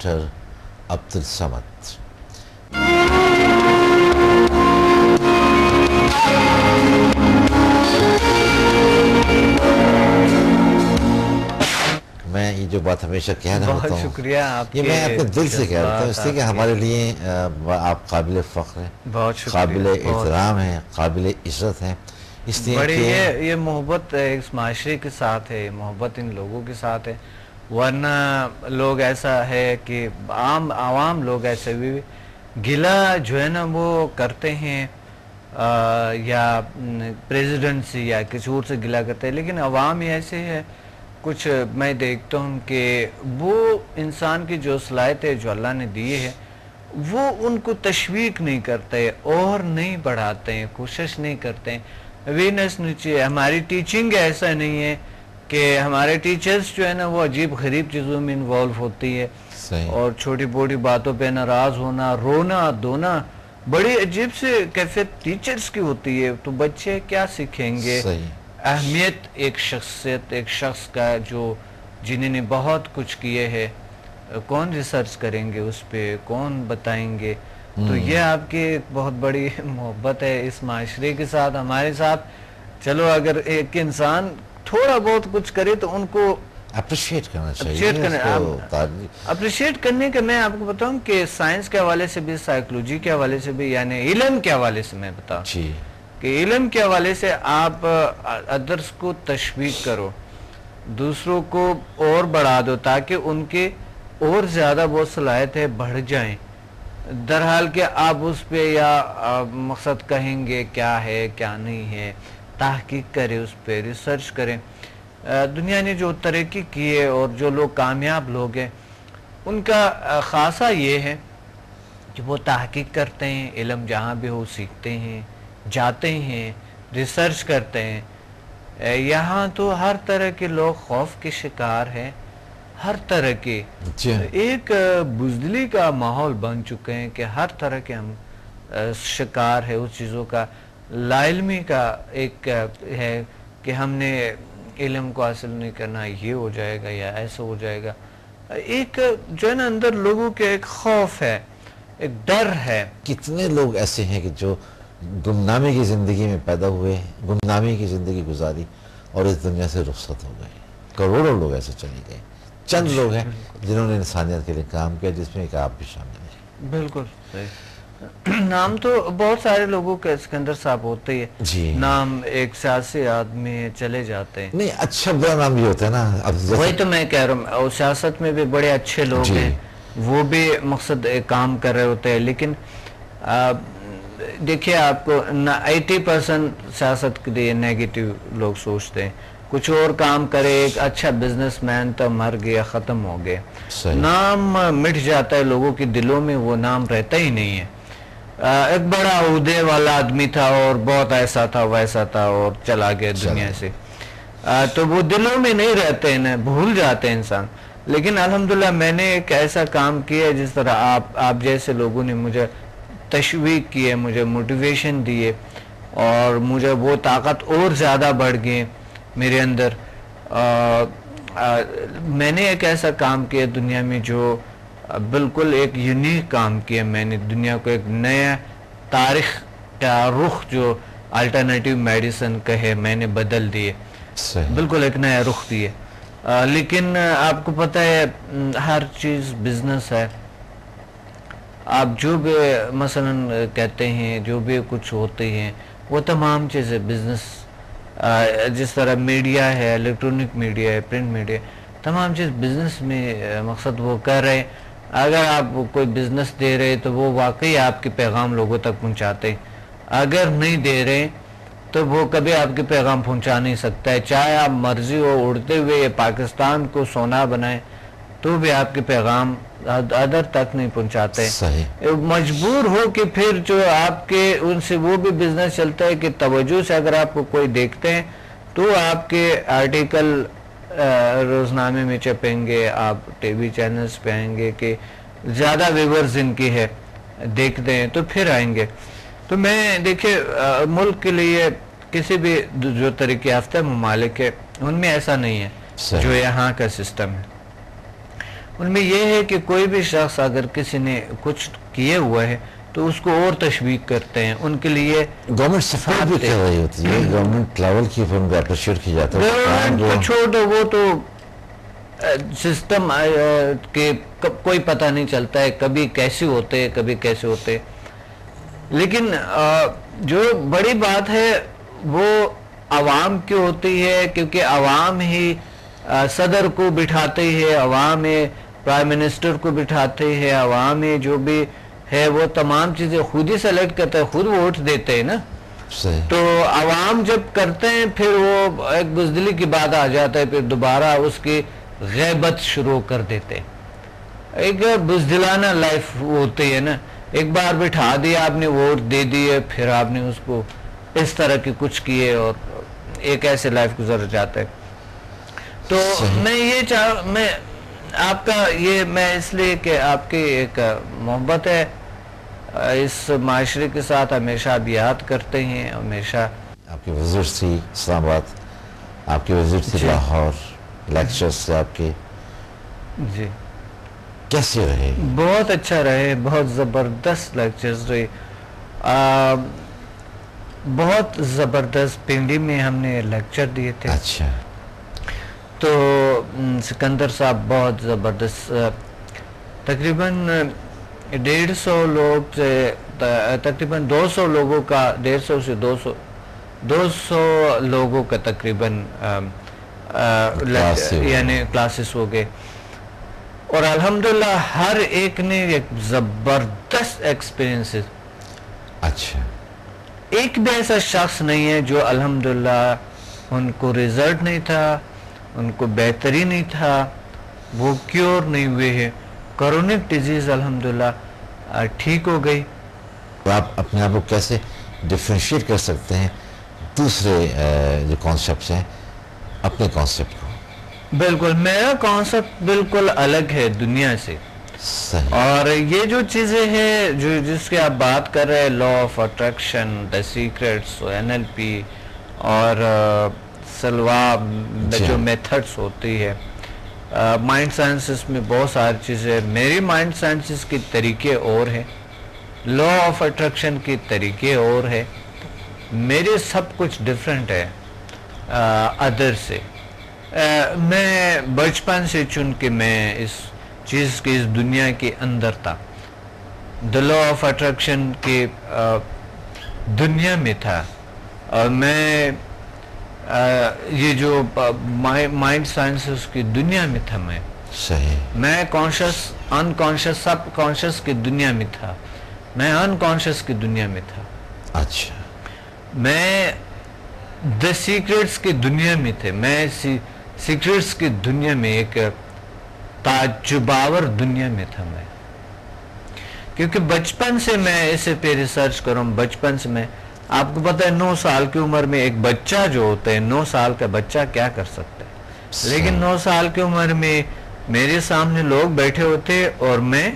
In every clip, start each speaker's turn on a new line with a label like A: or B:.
A: Doctor Abdul Samad. میں یہ جو بات ہمیشہ کہہ رہا ہوتا ہوں،
B: بہت شکریہ آپ،
A: یہ میں اپنے دل سے کہہ رہا ہوں، اس لیے کہ ہمارے لیے آپ قابل فخر ہیں،
B: بہت شکریہ،
A: قابل احترام ہیں، قابل عزت ہیں، اس لیے
B: بڑی
A: کہ
B: یہ محبت اس معاشرے کے ساتھ ہے، محبت ان لوگوں کے ساتھ ہے، ورنہ لوگ ایسا ہے کہ عوام لوگ ایسے بھی گلہ جو ہے نا وہ کرتے ہیں یا پریزیڈنٹ سے یا کسی اور سے گلہ کرتے ہیں، لیکن عوام ہی ایسے ہے، کچھ میں دیکھتا ہوں کہ وہ انسان کی جو صلاحیت ہے جو اللہ نے دی ہے وہ ان کو تشویق نہیں کرتے اور نہیں بڑھاتے ہیں، کوشش نہیں کرتے ہیں، اویئرنیس نہیں چاہیے۔ ہماری ٹیچنگ ایسا نہیں ہے کہ ہمارے ٹیچرز جو ہے نا وہ عجیب غریب چیزوں میں انوالو ہوتی ہے، اور چھوٹی بوٹی باتوں پہ ناراض ہونا، رونا دھونا، بڑی عجیب سے کیفیت ٹیچرز کی ہوتی ہے، تو بچے کیا سیکھیں گے؟ اہمیت ایک شخصیت، ایک شخص کا جو جنہوں نے بہت کچھ کیے ہے، کون ریسرچ کریں گے اس پہ، کون بتائیں گے؟ تو یہ آپ کی ایک بہت بڑی محبت ہے اس معاشرے کے ساتھ، ہمارے ساتھ۔ چلو اگر ایک انسان تھوڑا بہت کچھ کرے تو ان کو
A: اپریشیٹ کرنا چاہیے،
B: اپریشیٹ کرنے کا میں آپ کو بتاؤں کہ سائنس کے حوالے سے بھی، سائیکلوجی کے حوالے سے بھی، یعنی علم کے حوالے سے میں بتاؤں کہ علم کے حوالے سے آپ ادرس کو تشویق کرو، دوسروں کو اور بڑھا دو تاکہ ان کے اور زیادہ وہ صلاحیت ہے بڑھ جائیں، درحال کہ آپ اس پہ یا مقصد کہیں گے کیا ہے کیا نہیں ہے، تحقیق کریں، اس پہ ریسرچ کریں۔ دنیا نے جو ترقی کی ہے اور جو لوگ کامیاب لوگ ہیں ان کا خاصہ یہ ہے کہ وہ تحقیق کرتے ہیں، علم جہاں بھی ہو سیکھتے ہیں، جاتے ہیں، ریسرچ کرتے ہیں۔ یہاں تو ہر طرح کے لوگ خوف کے شکار ہیں، ہر طرح کے، ایک بزدلی کا ماحول بن چکے ہیں کہ ہر طرح کے ہم شکار ہے اس چیزوں کا۔ لا علمی کا ایک ہے کہ ہم نے علم کو حاصل نہیں کرنا، یہ ہو جائے گا یا ایسا ہو جائے گا، ایک جو ہے نا اندر لوگوں کے ایک خوف ہے، ایک ڈر ہے۔
A: کتنے لوگ ایسے ہیں کہ جو گمنامی کی زندگی میں پیدا ہوئے، گمنامی کی زندگی گزاری اور اس دنیا سے رخصت ہو گئے، کروڑوں لوگ ایسے چلے گئے، چند لوگ ہیں جنہوں نے انسانیت کے لیے کام کیا، جس میں ایک آپ بھی شامل ہیں۔
B: بالکل نام تو بہت سارے لوگوں کے اسکندر صاحب ہوتے ہیں، نام ایک سیاسی آدمی چلے جاتے ہیں،
A: نہیں اچھا برا نام بھی ہوتا ہے نا،
B: وہی تو میں کہہ رہا ہوں، اور سیاست میں بھی بڑے اچھے لوگ ہیں، وہ بھی مقصد کام کر رہے ہوتے ہیں، لیکن دیکھیے آپ کو 80% سیاست کے لیے نیگیٹو لوگ سوچتے ہیں، کچھ اور کام کرے، ایک اچھا بزنس مین تو مر گیا، ختم ہو گیا، نام مٹ جاتا ہے لوگوں کے دلوں میں، وہ نام رہتا ہی نہیں ہے۔ ایک بڑا عہدے والا آدمی تھا اور بہت ایسا تھا ویسا تھا اور چلا گیا دنیا سے، تو وہ دلوں میں نہیں رہتے ہیں، بھول جاتے ہیں انسان۔ لیکن الحمدللہ میں نے ایک ایسا کام کیا جس طرح آپ جیسے لوگوں نے مجھے تشویق کیے، مجھے موٹیویشن دیے، اور مجھے وہ طاقت اور زیادہ بڑھ گئی میرے اندر۔ میں نے ایک ایسا کام کیا دنیا میں جو بالکل ایک یونیک کام کیا، میں نے دنیا کو ایک نیا تاریخ کا رخ جو الٹرنیٹیو میڈیسن کا ہے میں نے بدل دیے، بالکل ایک نیا رخ دیے۔ لیکن آپ کو پتہ ہے ہر چیز بزنس ہے، آپ جو بھی مثلا کہتے ہیں، جو بھی کچھ ہوتے ہیں وہ تمام چیزیں بزنس، جس طرح میڈیا ہے، الیکٹرونک میڈیا ہے، پرنٹ میڈیا، تمام چیز بزنس میں مقصد وہ کر رہے ہیں۔ اگر آپ کوئی بزنس دے رہے تو وہ واقعی آپ کے پیغام لوگوں تک پہنچاتے ہیں، اگر نہیں دے رہے تو وہ کبھی آپ کے پیغام پہنچا نہیں سکتا ہے، چاہے آپ مرضی ہو اڑتے ہوئے پاکستان کو سونا بنائیں تو بھی آپ کے پیغام ادھر تک نہیں پہنچاتے، مجبور ہو کہ پھر جو آپ کے ان سے وہ بھی بزنس چلتا ہے کہ توجہ سے اگر آپ کو کوئی دیکھتے ہیں تو آپ کے آرٹیکل روزنامے میں چھپیں گے، آپ ٹی وی چینلز پہ آئیں گے کہ زیادہ ویورز ان کی ہے، دیکھتے ہیں تو پھر آئیں گے۔ تو میں دیکھیں ملک کے لیے کسی بھی جو ترقی یافتہ ممالک ہے ان میں ایسا نہیں ہے جو یہاں کا سسٹم ہے، ان میں یہ ہے کہ کوئی بھی شخص اگر کسی نے کچھ کیے ہوا ہے تو اس کو اور تشویق کرتے ہیں، ان کے لیے
A: گورنمنٹ سپورٹ بھی کر رہی ہوتی ہے، گورنمنٹ لیول کی فرم بھی اپریشیٹ کی جاتا ہے.
B: گورنمنٹ کو چھوڑ دو، وہ تو سسٹم کے کوئی پتہ نہیں چلتا ہے، کبھی کیسے ہوتے کبھی کیسے ہوتے. لیکن جو بڑی بات ہے وہ عوام کی ہوتی ہے، کیونکہ عوام ہی صدر کو بٹھاتے ہے، عوام پرائم منسٹر کو بٹھاتے ہے، عوام جو بھی ہے وہ تمام چیزیں خود ہی سلیکٹ کرتا ہے، خود ووٹ دیتے ہیں نا.
A: صحیح.
B: تو عوام جب کرتے ہیں پھر وہ ایک بزدلی کی بات آ جاتا ہے، پھر دوبارہ اس کی غیبت شروع کر دیتے ہیں. ایک بزدلانہ لائف ہوتی ہے نا، ایک بار بٹھا دیا آپ نے، ووٹ دے دیے، پھر آپ نے اس کو اس طرح کی کچھ کیے اور ایک ایسے لائف گزر جاتا ہے. تو میں یہ میں آپ کا یہ میں اس لیے کہ آپ کی ایک محبت ہے اس معاشرے کے ساتھ، ہمیشہ آپ یاد کرتے ہیں، ہمیشہ.
A: آپ کی وزٹ تھی اسلام آباد، آپ کی وزٹ تھی لاہور، لیکچرز سے آپ کے
B: جی
A: کیسے رہے؟
B: بہت اچھا رہے، بہت زبردست لیکچرز رہے. بہت زبردست. پنڈی میں ہم نے لیکچر دیے تھے.
A: اچھا.
B: تو سکندر صاحب بہت زبردست، تقریباً 150 لوگ سے تقریباً 200 لوگوں کا، 150 سے 200 لوگوں کا تقریباً یعنی کلاسز ہو گئے. اور الحمدللہ ہر ایک نے ایک زبردست ایکسپیرینس.
A: اچھا.
B: ایک بھی ایسا شخص نہیں ہے جو الحمدللہ ان کو ریزلٹ نہیں تھا، ان کو بہتری نہیں تھا، وہ کیور نہیں ہوئے ہیں. کرونک ڈیزیز الحمدللہ ٹھیک ہو گئی.
A: آپ اپنے آپ کو کیسے ڈیفرینشیٹ کر سکتے ہیں دوسرے جو کانسیپٹس ہیں اپنے کانسیپٹ کو؟
B: بالکل میرا کانسیپٹ بالکل الگ ہے دنیا سے.
A: صحیح.
B: اور یہ جو چیزیں ہیں جس کی آپ بات کر رہے ہیں، law of attraction, the secrets, NLP اور سلوا جو میتھڈس ہوتی ہے، مائنڈ سائنسز میں بہت ساری چیزیں. میری مائنڈ سائنسز کے طریقے اور ہیں، لا آف اٹریکشن کے طریقے اور ہے، میرے سب کچھ ڈیفرنٹ ہے ادر سے. میں بچپن سے چن کے میں اس چیز کی، اس دنیا کے اندر تھا، دا لا آف اٹریکشن کے دنیا میں تھا. اور میں یہ جو مائنڈ سائنسز کی دنیا میں تھا.
A: صحیح.
B: میں کانشس، ان کانشس، سب کانشس کی دنیا میں تھا. میں ان کانشس کی دنیا میں تھا.
A: اچھا.
B: میں دا سیکرٹس کی دنیا میں تھے. میں سیکرٹس کی دنیا میں، ایک تعجباور دنیا میں تھا میں. کیونکہ بچپن سے میں اسے پہ ریسرچ کروں. بچپن سے میں، آپ کو پتہ ہے 9 سال کی عمر میں ایک بچہ جو ہوتا ہے، 9 سال کا بچہ کیا کر سکتا ہے. لیکن 9 سال کی عمر میں میرے سامنے لوگ بیٹھے ہوتے اور میں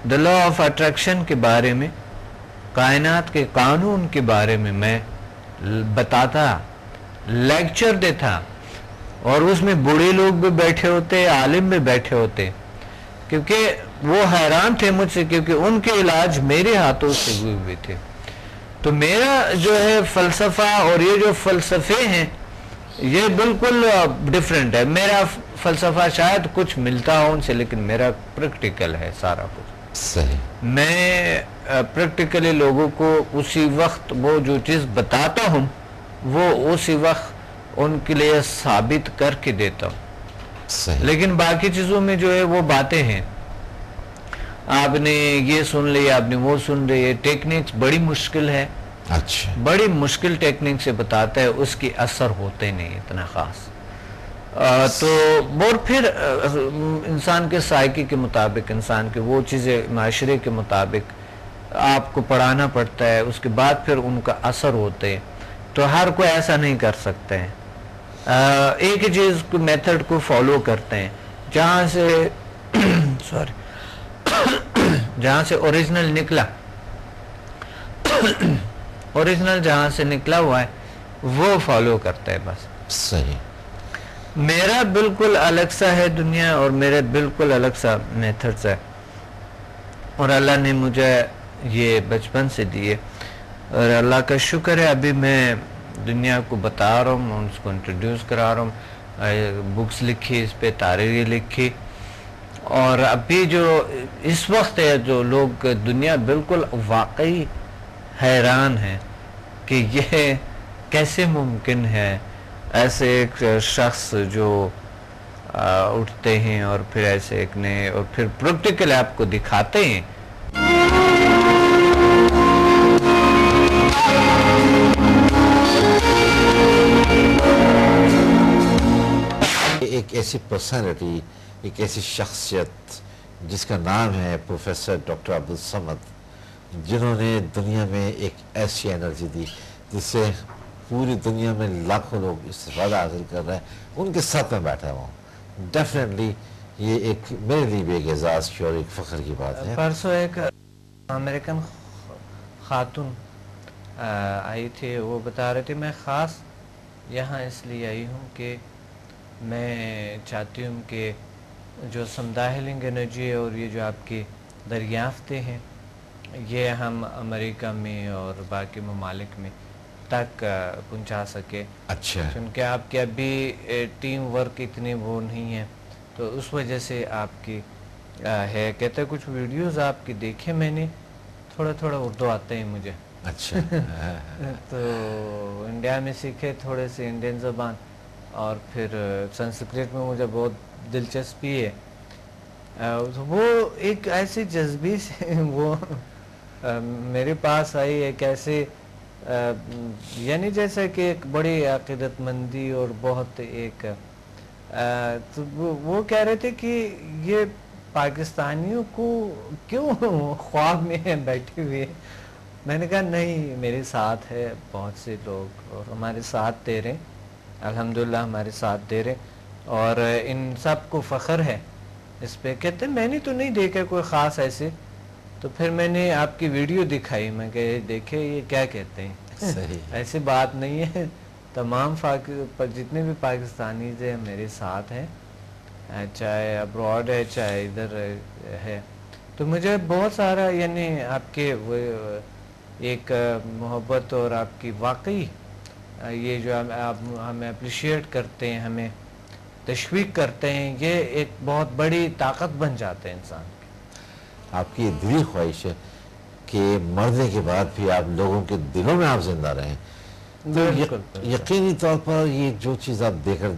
B: دا لا آف اٹریکشن کے بارے میں، کائنات کے قانون کے بارے میں بتاتا، لیکچر دیتا. اور اس میں بوڑھے لوگ بھی بیٹھے ہوتے، عالم بھی بیٹھے ہوتے، کیونکہ وہ حیران تھے مجھ سے، کیونکہ ان کے علاج میرے ہاتھوں سے ہوئے ہوئے تھے. تو میرا جو ہے فلسفہ اور یہ جو فلسفے ہیں یہ بالکل ڈیفرنٹ ہے. میرا فلسفہ شاید کچھ ملتا ہو ان سے، لیکن میرا پریکٹیکل ہے سارا کچھ.
A: صحیح.
B: میں پریکٹیکلی لوگوں کو اسی وقت وہ جو چیز بتاتا ہوں وہ اسی وقت ان کے لیے ثابت کر کے دیتا ہوں.
A: صحیح.
B: لیکن باقی چیزوں میں جو ہے وہ باتیں ہیں، آپ نے یہ سن لی، آپ نے وہ سن لی. یہ ٹیکنیکس بڑی مشکل ہے.
A: اچھا.
B: بڑی مشکل ٹیکنیک سے بتاتا ہے، اس کی اثر ہوتے نہیں اتنا خاص. تو اور پھر انسان کے سائیکی کے مطابق، انسان کے وہ چیزیں معاشرے کے مطابق آپ کو پڑھانا پڑتا ہے، اس کے بعد پھر ان کا اثر ہوتے ہیں. تو ہر کوئی ایسا نہیں کر سکتے ہیں. ایک ہی چیز کو، میتھڈ کو فالو کرتے ہیں. جہاں سے جہاں سے اوریجنل نکلا، اوریجنل جہاں سے نکلا ہوا ہے وہ فالو کرتا ہے بس.
A: صحیح.
B: میرا بالکل الگ سا ہے دنیا اور میرے بالکل الگ سا میتھڈز ہے، اور اللہ نے مجھے یہ بچپن سے دیے، اور اللہ کا شکر ہے ابھی میں دنیا کو بتا رہا ہوں، اس کو انٹروڈیوس کرا رہا ہوں، بکس لکھی اس پہ، تحریریں لکھی، اور ابھی جو اس وقت ہے جو لوگ دنیا بالکل واقعی حیران ہے کہ یہ کیسے ممکن ہے، ایسے ایک شخص جو اٹھتے ہیں اور پھر ایسے ایک نئے اور پھر پریکٹیکل آپ کو دکھاتے ہیں.
A: ایک ایسی پرسنالٹی، ایک ایسی شخصیت جس کا نام ہے پروفیسر ڈاکٹر عبدالصمد، جنہوں نے دنیا میں ایک ایسی انرجی دی جس سے پوری دنیا میں لاکھوں لوگ استفادہ حاصل کر رہے ہیں، ان کے ساتھ میں بیٹھا ہوا ہوں. ڈیفینیٹلی یہ ایک میرے لیے بھی ایک اعزاز کی اور ایک فخر کی بات ہے.
B: پرسوں ایک امریکن خاتون آئی تھی، وہ بتا رہے تھے میں خاص یہاں اس لیے آئی ہوں کہ میں چاہتی ہوں کہ جو سمدھا ہیلنگ انرجی اور یہ جو آپ کی دریافتیں ہیں یہ ہم امریکہ میں اور باقی ممالک میں تک پہنچا سکے.
A: اچھا،
B: کیونکہ آپ کے ابھی ٹیم ورک اتنی وہ نہیں ہے، تو اس وجہ سے آپ کی ہے. کہتے ہیں کچھ ویڈیوز آپ کی دیکھے میں نے، تھوڑا تھوڑا اردو آتے ہیں مجھے.
A: اچھا.
B: تو انڈیا میں سیکھے تھوڑے سے انڈین زبان، اور پھر سنسکرت میں مجھے بہت دلچسپی ہے. وہ ایک ایسی جذبی سے وہ میرے پاس آئی، ایک ایسے یعنی جیسے کہ ایک بڑی عقیدت مندی اور بہت ایک تو وہ کہہ رہے تھے کہ یہ پاکستانیوں کو کیوں خواب میں بیٹھے ہوئے. میں نے کہا نہیں، میرے ساتھ ہے بہت سے لوگ اور ہمارے ساتھ دے رہے، الحمدللہ ہمارے ساتھ دے رہے، اور ان سب کو فخر ہے اس پہ. کہتے میں نے تو نہیں دیکھا کوئی خاص ایسے. تو پھر میں نے آپ کی ویڈیو دکھائی، میں کہ دیکھے یہ کیا کہتے ہیں.
A: صحیح.
B: ایسی بات نہیں ہے، تمام جتنے بھی پاکستانیز ہیں میرے ساتھ ہیں، چاہے ابراڈ ہے چاہے ادھر ہے. تو مجھے بہت سارا یعنی آپ کے وہ ایک محبت اور آپ کی واقعی یہ جو آپ ہمیں اپریشیٹ کرتے ہیں، ہمیں تشویق کرتے ہیں، یہ ایک بہت بڑی طاقت بن جاتے ہیں انسان کی.
A: آپ کی دلی خواہش ہے کہ مرنے کے بعد بھی آپ لوگوں کے دلوں میں آپ زندہ رہیں. تو یقینی طور پر یہ جو چیز آپ دے کر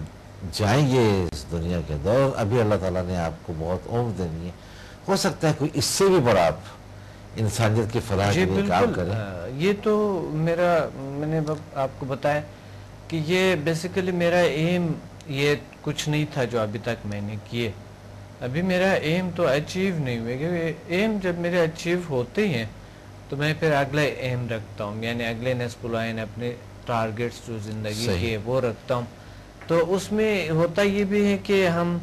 A: جائیں گے اس دنیا کے اندر، ابھی اللہ تعالیٰ نے آپ کو بہت عمر دینی ہے، ہو سکتا ہے کوئی اس سے بھی بڑا آپ انسانیت کی فلاح کے لیے کام کریں.
B: یہ تو میں نے آپ کو بتایا کہ یہ بیسیکلی میرا ایم یہ کچھ نہیں تھا جو ابھی تک میں نے کیے. ابھی میرا ایم تو اچیو نہیں ہوئے، کیونکہ ایم جب میرے اچیو ہوتے ہیں تو میں پھر اگلا ایم رکھتا ہوں، یعنی اگلے نسپلائن اپنے ٹارگیٹس جو زندگی کے وہ رکھتا ہوں. تو اس میں ہوتا یہ بھی ہے کہ ہم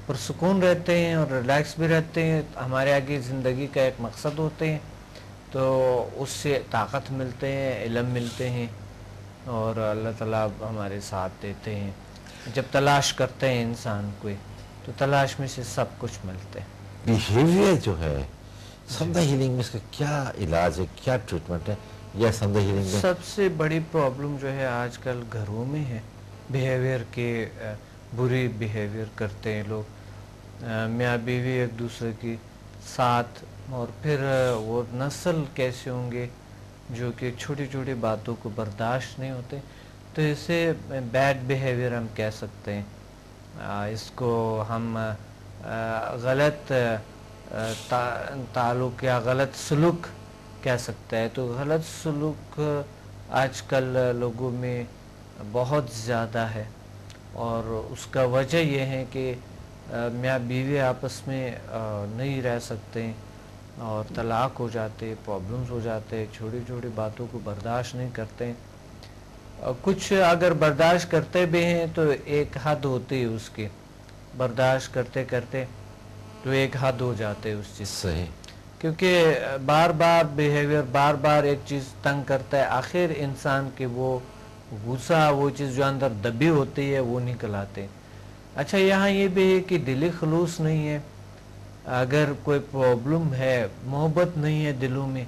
B: پرسکون رہتے ہیں اور ریلیکس بھی رہتے ہیں. ہمارے آگے زندگی کا ایک مقصد ہوتے ہیں، تو اس سے طاقت ملتے ہیں، علم ملتے ہیں، اور اللہ تعالیٰ ہمارے ساتھ دیتے ہیں. جب تلاش کرتے ہیں انسان کو تو تلاش میں سے سب کچھ ملتے ہیں.
A: بیہیویئر جو ہے سمدھا ہیلنگ میں اس کا کیا علاج ہے، کیا ٹریٹمنٹ ہے؟ یا سمدھا ہیلنگ میں
B: سب سے بڑی پرابلم جو ہے آج کل گھروں میں ہے، بیہیویئر کے بری بیہیویئر کرتے ہیں لوگ، میاں بیوی ایک دوسرے کی ساتھ، اور پھر وہ نسل کیسے ہوں گے جو کہ چھوٹی چھوٹی باتوں کو برداشت نہیں ہوتے. تو اسے بیڈ بیہیویئر ہم کہہ سکتے ہیں. اس کو ہم غلط تعلق یا غلط سلوک کہہ سکتے ہیں. تو غلط سلوک آج کل لوگوں میں بہت زیادہ ہے، اور اس کا وجہ یہ ہے کہ میاں بیوی آپس میں نہیں رہ سکتے ہیں اور طلاق ہو جاتے، پرابلمز ہو جاتے، چھوٹی چھوٹی باتوں کو برداشت نہیں کرتے ہیں. کچھ اگر برداشت کرتے بھی ہیں تو ایک حد ہوتی ہے اس کی، برداشت کرتے کرتے تو ایک حد ہو جاتے اس چیز.
A: صحیح.
B: کیونکہ بار بار بیہیویئر، بار بار ایک چیز تنگ کرتا ہے، آخر انسان کے وہ غصہ، وہ چیز جو اندر دبی ہوتی ہے وہ نکل آتے ہیں. اچھا یہاں یہ بھی ہے کہ دلی خلوص نہیں ہے، اگر کوئی پرابلم ہے، محبت نہیں ہے دلوں میں،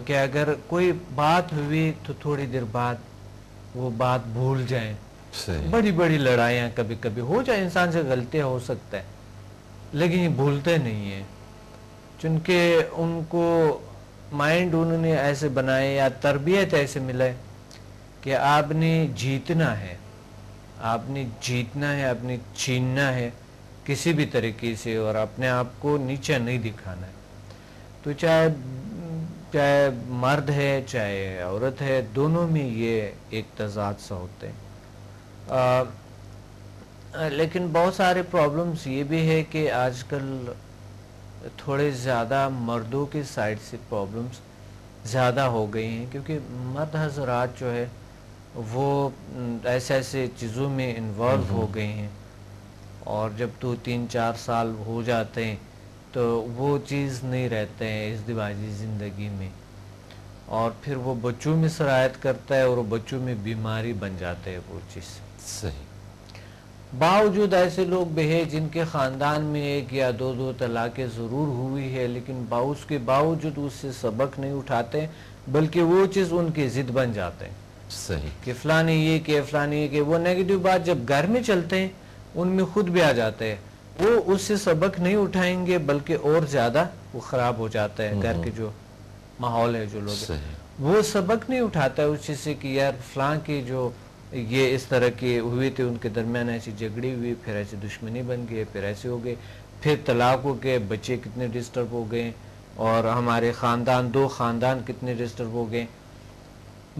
B: کہ اگر کوئی بات ہوئی تو تھوڑی دیر بعد وہ بات بھول جائیں.
A: صحیح.
B: بڑی بڑی لڑائیاں کبھی کبھی ہو جائیں، انسان سے غلطیاں ہو سکتا ہے، لیکن یہ بھولتے نہیں ہیں، چونکہ ان کو مائنڈ انہوں نے ایسے بنائے یا تربیت ایسے ملے کہ آپ نے جیتنا ہے، آپ نے جیتنا ہے، آپ نے چھیننا ہے کسی بھی طریقے سے، اور اپنے آپ کو نیچا نہیں دکھانا ہے. تو چاہے مرد ہے چاہے عورت ہے، دونوں میں یہ ایک تضاد سا ہوتے ہیں. لیکن بہت سارے پرابلمس یہ بھی ہے کہ آج کل تھوڑے زیادہ مردوں کے سائڈ سے پرابلمس زیادہ ہو گئی ہیں، کیونکہ مرد حضرات جو ہے وہ ایسے چیزوں میں انوالو ہو گئے ہیں، اور جب 2-3-4 سال ہو جاتے ہیں تو وہ چیز نہیں رہتے ہیں ازدواجی زندگی میں، اور پھر وہ بچوں میں سرایت کرتا ہے، اور وہ بچوں میں بیماری بن جاتے ہے وہ چیز.
A: صحیح.
B: باوجود ایسے لوگ بھی ہیں جن کے خاندان میں 1 یا 2 طلاقیں ضرور ہوئی ہے، لیکن اس کے باوجود اس سے سبق نہیں اٹھاتے، بلکہ وہ چیز ان کی ضد بن جاتے ہیں.
A: صحیح.
B: کہ فلانے یہ کہ فلانے یہ کہ وہ نیگیٹو بات جب گھر میں چلتے ہیں ان میں خود بھی آ جاتے ہیں، وہ اس سے سبق نہیں اٹھائیں گے بلکہ اور زیادہ وہ خراب ہو جاتا ہے. گھر کے جو ماحول ہے، جو لوگ وہ سبق نہیں اٹھاتا ہے اس چیز سے کہ یار فلاں کی جو یہ اس طرح کے ہوئے تھے، ان کے درمیان ایسی جھگڑی ہوئی، پھر ایسی دشمنی بن گئی، پھر ایسے ہو گئے، پھر طلاق ہو گئے، بچے کتنے ڈسٹرب ہو گئے، اور ہمارے خاندان 2 خاندان کتنے ڈسٹرب ہو گئے.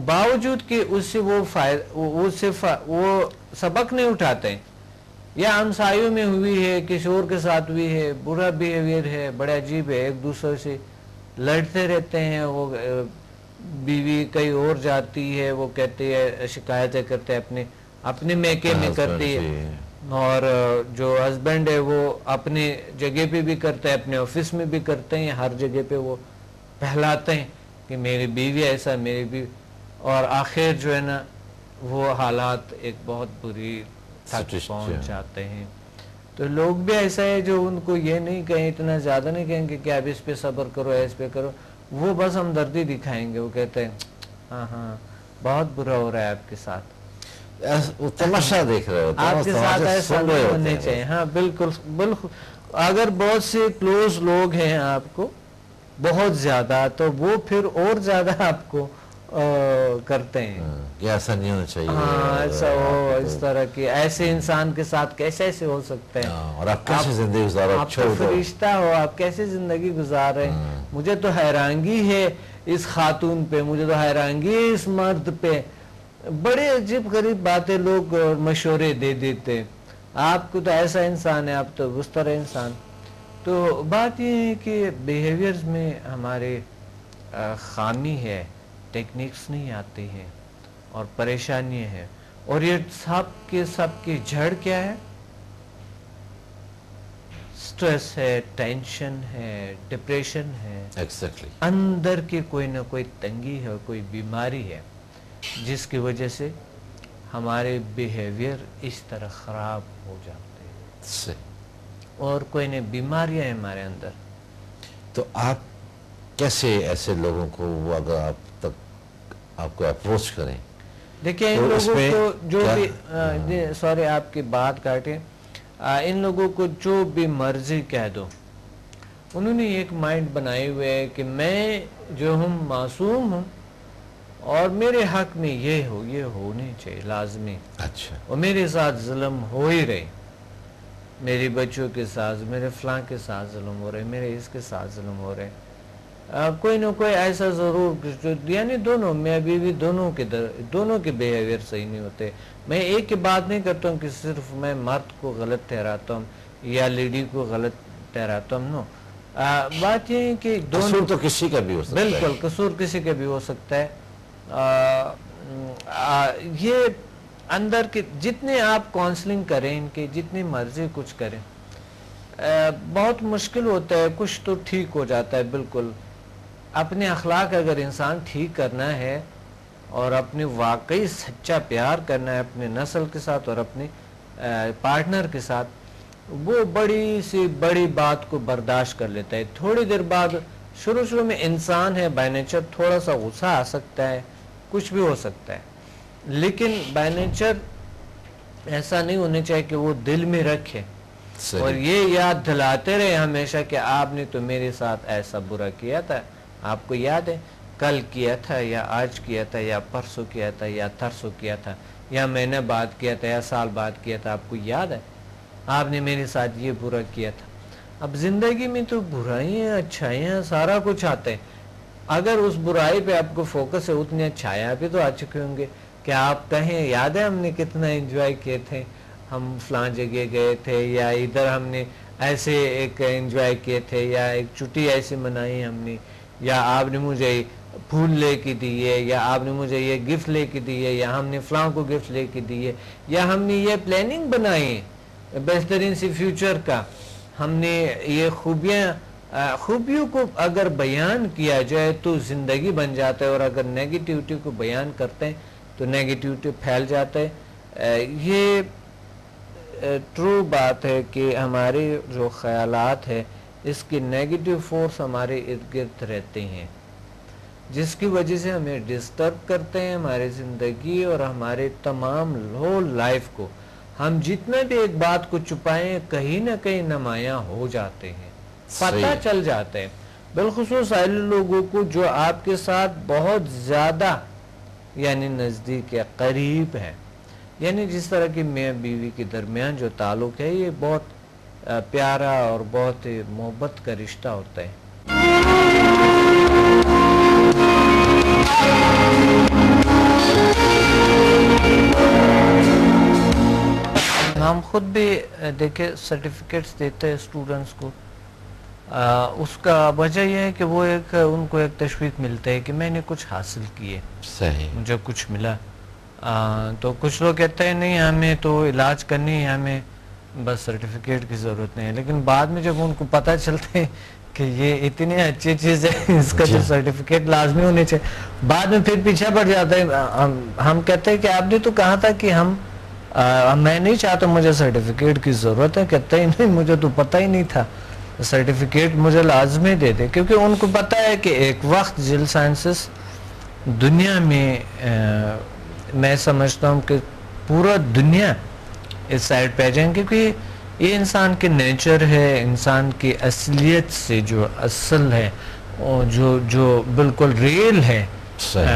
B: باوجود کہ اس سے وہ سبق نہیں اٹھاتے ہیں. یا ہمسایوں میں ہوئی ہے، کسی اور کے ساتھ ہوئی ہے، برا بیہیویئر ہے، بڑے عجیب ہے، ایک دوسرے سے لڑتے رہتے ہیں. وہ بیوی کہیں اور جاتی ہے، وہ کہتے ہیں شکایتیں کرتے ہیں اپنے میکے میں کرتی ہے، اور جو ہسبینڈ ہے وہ اپنی جگہ پہ بھی کرتا ہے، اپنے آفس میں بھی کرتے ہیں، ہر جگہ پہ وہ پہلاتے ہیں کہ میری بیوی ایسا، میری بیوی، اور آخر جو ہے نا وہ حالات ایک بہت بری تک پہنچ جاتے ہیں. تو لوگ بھی ایسا ہے جو ان کو یہ نہیں کہیں، اتنا زیادہ نہیں کہیں گے کہ اب اس پہ صبر کرو، اس پہ کرو، وہ بس ہمدردی دکھائیں گے. وہ کہتے ہیں ہاں بہت برا ہو رہا ہے آپ کے ساتھ،
A: وہ تماشا دیکھ رہے ہوتے ہیں،
B: آپ کے ساتھ ایسا نہیں ہونے چاہیے. ہاں بالکل بالکل. اگر بہت سے کلوز لوگ ہیں آپ کو بہت زیادہ، تو وہ پھر اور زیادہ آپ کو کرتے ہیں
A: کہ ایسا نہیں ہونا چاہیے،
B: ہاں ایسا ہو، اس طرح کی ایسے انسان کے ساتھ کیسے ہوسکتے سکتے ہیں،
A: اور آپ کیسے زندگی گزارو،
B: آپ تو فرشتہ ہو، آپ کیسے زندگی گزار رہے ہیں. مجھے تو حیرانگی ہے اس خاتون پہ، مجھے تو حیرانگی ہے اس مرد پہ. بڑے عجیب غریب باتیں لوگ مشورے دے دیتے، آپ کو تو ایسا انسان ہے، آپ تو اس طرح انسان. تو بات یہ ہے کہ بیہیویئرز میں ہمارے خامی ہے، ٹیکنیکس نہیں آتی ہیں، اور پریشانی ہے، اور یہ سب کی جڑ کیا ہے؟ سٹریس ہے، ٹینشن ہے، ڈپریشن ہے، اندر کی کوئی نہ کوئی تنگی ہے، کوئی بیماری ہے، جس کی وجہ سے ہمارے بیہیویئر اس طرح خراب ہو جاتے ہیں، اور کوئی نہ بیماریاں ہیں ہمارے اندر.
A: تو آپ کیسے ایسے لوگوں کو، وہ اگر آپ کو اپروچ کریں؟
B: دیکھیں ان لوگوں کو جو بھی سوری آپ کی بات کاٹیں، ان لوگوں کو جو بھی مرضی کہہ دو، انہوں نے ایک مائنڈ بنائے ہوئے ہے کہ میں جو ہوں معصوم ہوں، اور میرے حق میں یہ ہونے چاہیے لازمی.
A: اچھا.
B: اور میرے ساتھ ظلم ہو ہی رہے، میری بچوں کے ساتھ، میرے فلاں کے ساتھ ظلم ہو رہے، میرے اس کے ساتھ ظلم ہو رہے. کوئی نہ کوئی ایسا ضرور، یعنی دونوں میں بیوی دونوں کے بیہیویئر صحیح نہیں ہوتے. میں ایک کی بات نہیں کرتا ہوں کہ صرف میں مرد کو غلط ٹھہراتا ہوں یا لیڈی کو غلط ٹھہراتا ہوں. نو، بات یہ ہے کہ
A: قصور تو کسی کا بھی ہو سکتا ہے.
B: بالکل قصور کسی کا بھی ہو سکتا ہے. یہ اندر کے جتنے آپ کاؤنسلنگ کریں، ان کے جتنی مرضی کچھ کریں، بہت مشکل ہوتا ہے. کچھ تو ٹھیک ہو جاتا ہے بالکل. اپنے اخلاق اگر انسان ٹھیک کرنا ہے، اور اپنے واقعی سچا پیار کرنا ہے اپنے نسل کے ساتھ اور اپنی پارٹنر کے ساتھ، وہ بڑی سی بڑی بات کو برداشت کر لیتا ہے. تھوڑی دیر بعد شروع میں انسان ہے بائی نیچر، تھوڑا سا غصہ آ سکتا ہے، کچھ بھی ہو سکتا ہے، لیکن بائی نیچر ایسا نہیں ہونا چاہیے کہ وہ دل میں رکھے اور یہ یاد دلاتے رہے ہمیشہ کہ آپ نے تو میرے ساتھ ایسا برا کیا تھا، آپ کو یاد ہے کل کیا تھا یا آج کیا تھا یا پرسوں کیا تھا یا ترسوں کیا تھا یا مہینے بعد کیا تھا یا سال بعد کیا تھا، آپ کو یاد ہے آپ نے میرے ساتھ یہ برا کیا تھا. اب زندگی میں تو برائیاں اچھائیاں سارا کچھ آتے ہیں، اگر اس برائی پہ آپ کو فوکس ہے اتنی اچھائیاں بھی تو آ چکے ہوں گے کہ آپ کہیں یاد ہے ہم نے کتنا انجوائے کیے تھے، ہم فلاں جگہ گئے تھے یا ادھر ہم نے ایسے ایک انجوائے کیے تھے یا ایک چھٹی ایسی منائی ہم نے، یا آپ نے مجھے پھول لے کے دیے یا آپ نے مجھے یہ گفٹ لے کے دیے یا ہم نے فلاں کو گفٹ لے کے دیے یا ہم نے یہ پلاننگ بنائی بہترین سی فیوچر کا، ہم نے یہ خوبیوں کو اگر بیان کیا جائے تو زندگی بن جاتا ہے، اور اگر نیگیٹیوٹی کو بیان کرتے ہیں تو نیگیٹیوٹی پھیل جاتا ہے. یہ ٹرو بات ہے کہ ہمارے جو خیالات ہے اس کی نیگیٹیو فورس ہمارے ارد گرد رہتے ہیں، جس کی وجہ سے ہمیں ڈسٹرب کرتے ہیں ہماری زندگی اور ہمارے تمام ہول لائف کو. ہم جتنا بھی ایک بات کو چھپائیں کہیں نہ کہیں نمایاں ہو جاتے ہیں، پتہ چل جاتے ہیں، بالخصوص ایسے لوگوں کو جو آپ کے ساتھ بہت زیادہ یعنی نزدیک یا قریب ہے، یعنی جس طرح کی میاں بیوی کے درمیان جو تعلق ہے یہ بہت پیارا اور بہت محبت کا رشتہ ہوتا ہے. ہم خود بھی دیکھیں سرٹیفکیٹس دیتے ہیں اسٹوڈنٹس کو، اس کا وجہ یہ ہے کہ وہ ان کو ایک تشویق ملتا ہے کہ میں نے کچھ حاصل کیے، مجھے کچھ ملا. تو کچھ لوگ کہتے ہیں نہیں ہمیں تو علاج کرنی ہے، ہمیں بس سرٹیفکیٹ کی ضرورت نہیں ہے، لیکن بعد میں جب ان کو پتہ چلتا ہے کہ یہ اتنی اچھی چیز ہے اس کا جو سرٹیفکیٹ لازمی ہونے چاہیے، بعد میں پھر پیچھے پڑ جاتا ہے. ہم کہتے ہیں کہ آپ نے تو کہا تھا کہ میں نہیں چاہتا مجھے سرٹیفکیٹ کی ضرورت ہے، کہتے ہیں نہیں مجھے تو پتہ ہی نہیں تھا، سرٹیفکیٹ مجھے لازمی دے دے، کیونکہ ان کو پتہ ہے کہ ایک وقت جیل سائنسز دنیا میں سمجھتا ہوں کہ پورا دنیا اس سائڈ پہ جائیں، کیونکہ یہ انسان کے نیچر ہے، انسان کی اصلیت سے جو اصل ہے جو بالکل ریل ہے،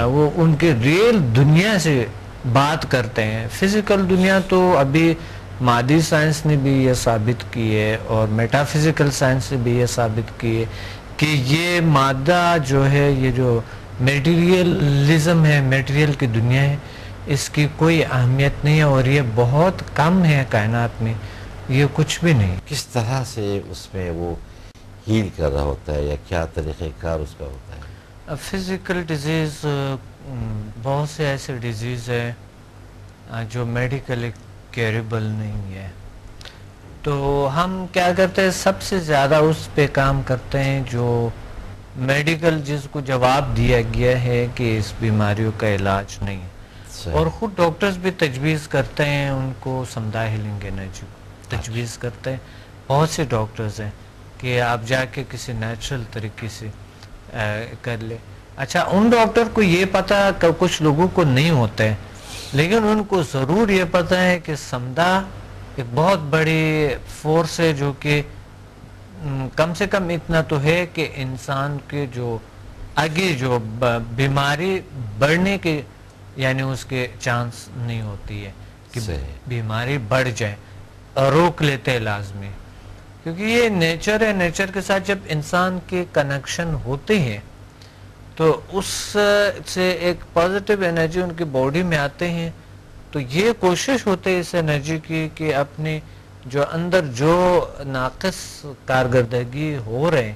B: وہ ان کے ریل دنیا سے بات کرتے ہیں. فزیکل دنیا تو ابھی مادی سائنس نے بھی یہ ثابت کی ہے اور میٹا فزیکل سائنس نے بھی یہ ثابت کی ہے کہ یہ مادہ جو ہے، یہ جو میٹیریلزم ہے، میٹیریل کی دنیا ہے، اس کی کوئی اہمیت نہیں ہے اور یہ بہت کم ہے کائنات میں، یہ کچھ بھی نہیں.
A: کس طرح سے اس میں وہ ہیل کر رہا ہوتا ہے یا کیا طریقہ کار اس کا ہوتا ہے؟
B: فزیکل ڈیزیز بہت سے ایسے ڈیزیز ہے جو میڈیکلی کیئریبل نہیں ہے، تو ہم کیا کرتے ہیں سب سے زیادہ اس پہ کام کرتے ہیں جو میڈیکل، جس کو جواب دیا گیا ہے کہ اس بیماریوں کا علاج نہیں ہے، اور خود ڈاکٹرز بھی تجویز کرتے ہیں ان کو سمدھا ہیلنگ انرجی کو تجویز کرتے ہیں. بہت سے ڈاکٹرز ہیں کہ آپ جا کے کسی نیچرل طریقے سے کر لے. اچھا ان ڈاکٹر کو یہ پتہ کہ کچھ لوگوں کو نہیں ہوتا ہے، لیکن ان کو ضرور یہ پتہ ہے کہ سمدھا ایک بہت بڑی فورس ہے جو کہ کم سے کم اتنا تو ہے کہ انسان کے جو آگے جو بیماری بڑھنے کے یعنی اس کے چانس نہیں ہوتی ہے کہ بیماری بڑھ جائے، روک لیتے ہیں لازمی، کیونکہ یہ نیچر ہے. نیچر کے ساتھ جب انسان کے کنیکشن ہوتے ہیں تو اس سے ایک پازیٹیو انرجی ان کی باڈی میں آتے ہیں، تو یہ کوشش ہوتی ہے اس انرجی کی کہ اپنے جو اندر جو ناقص کارکردگی ہو رہے،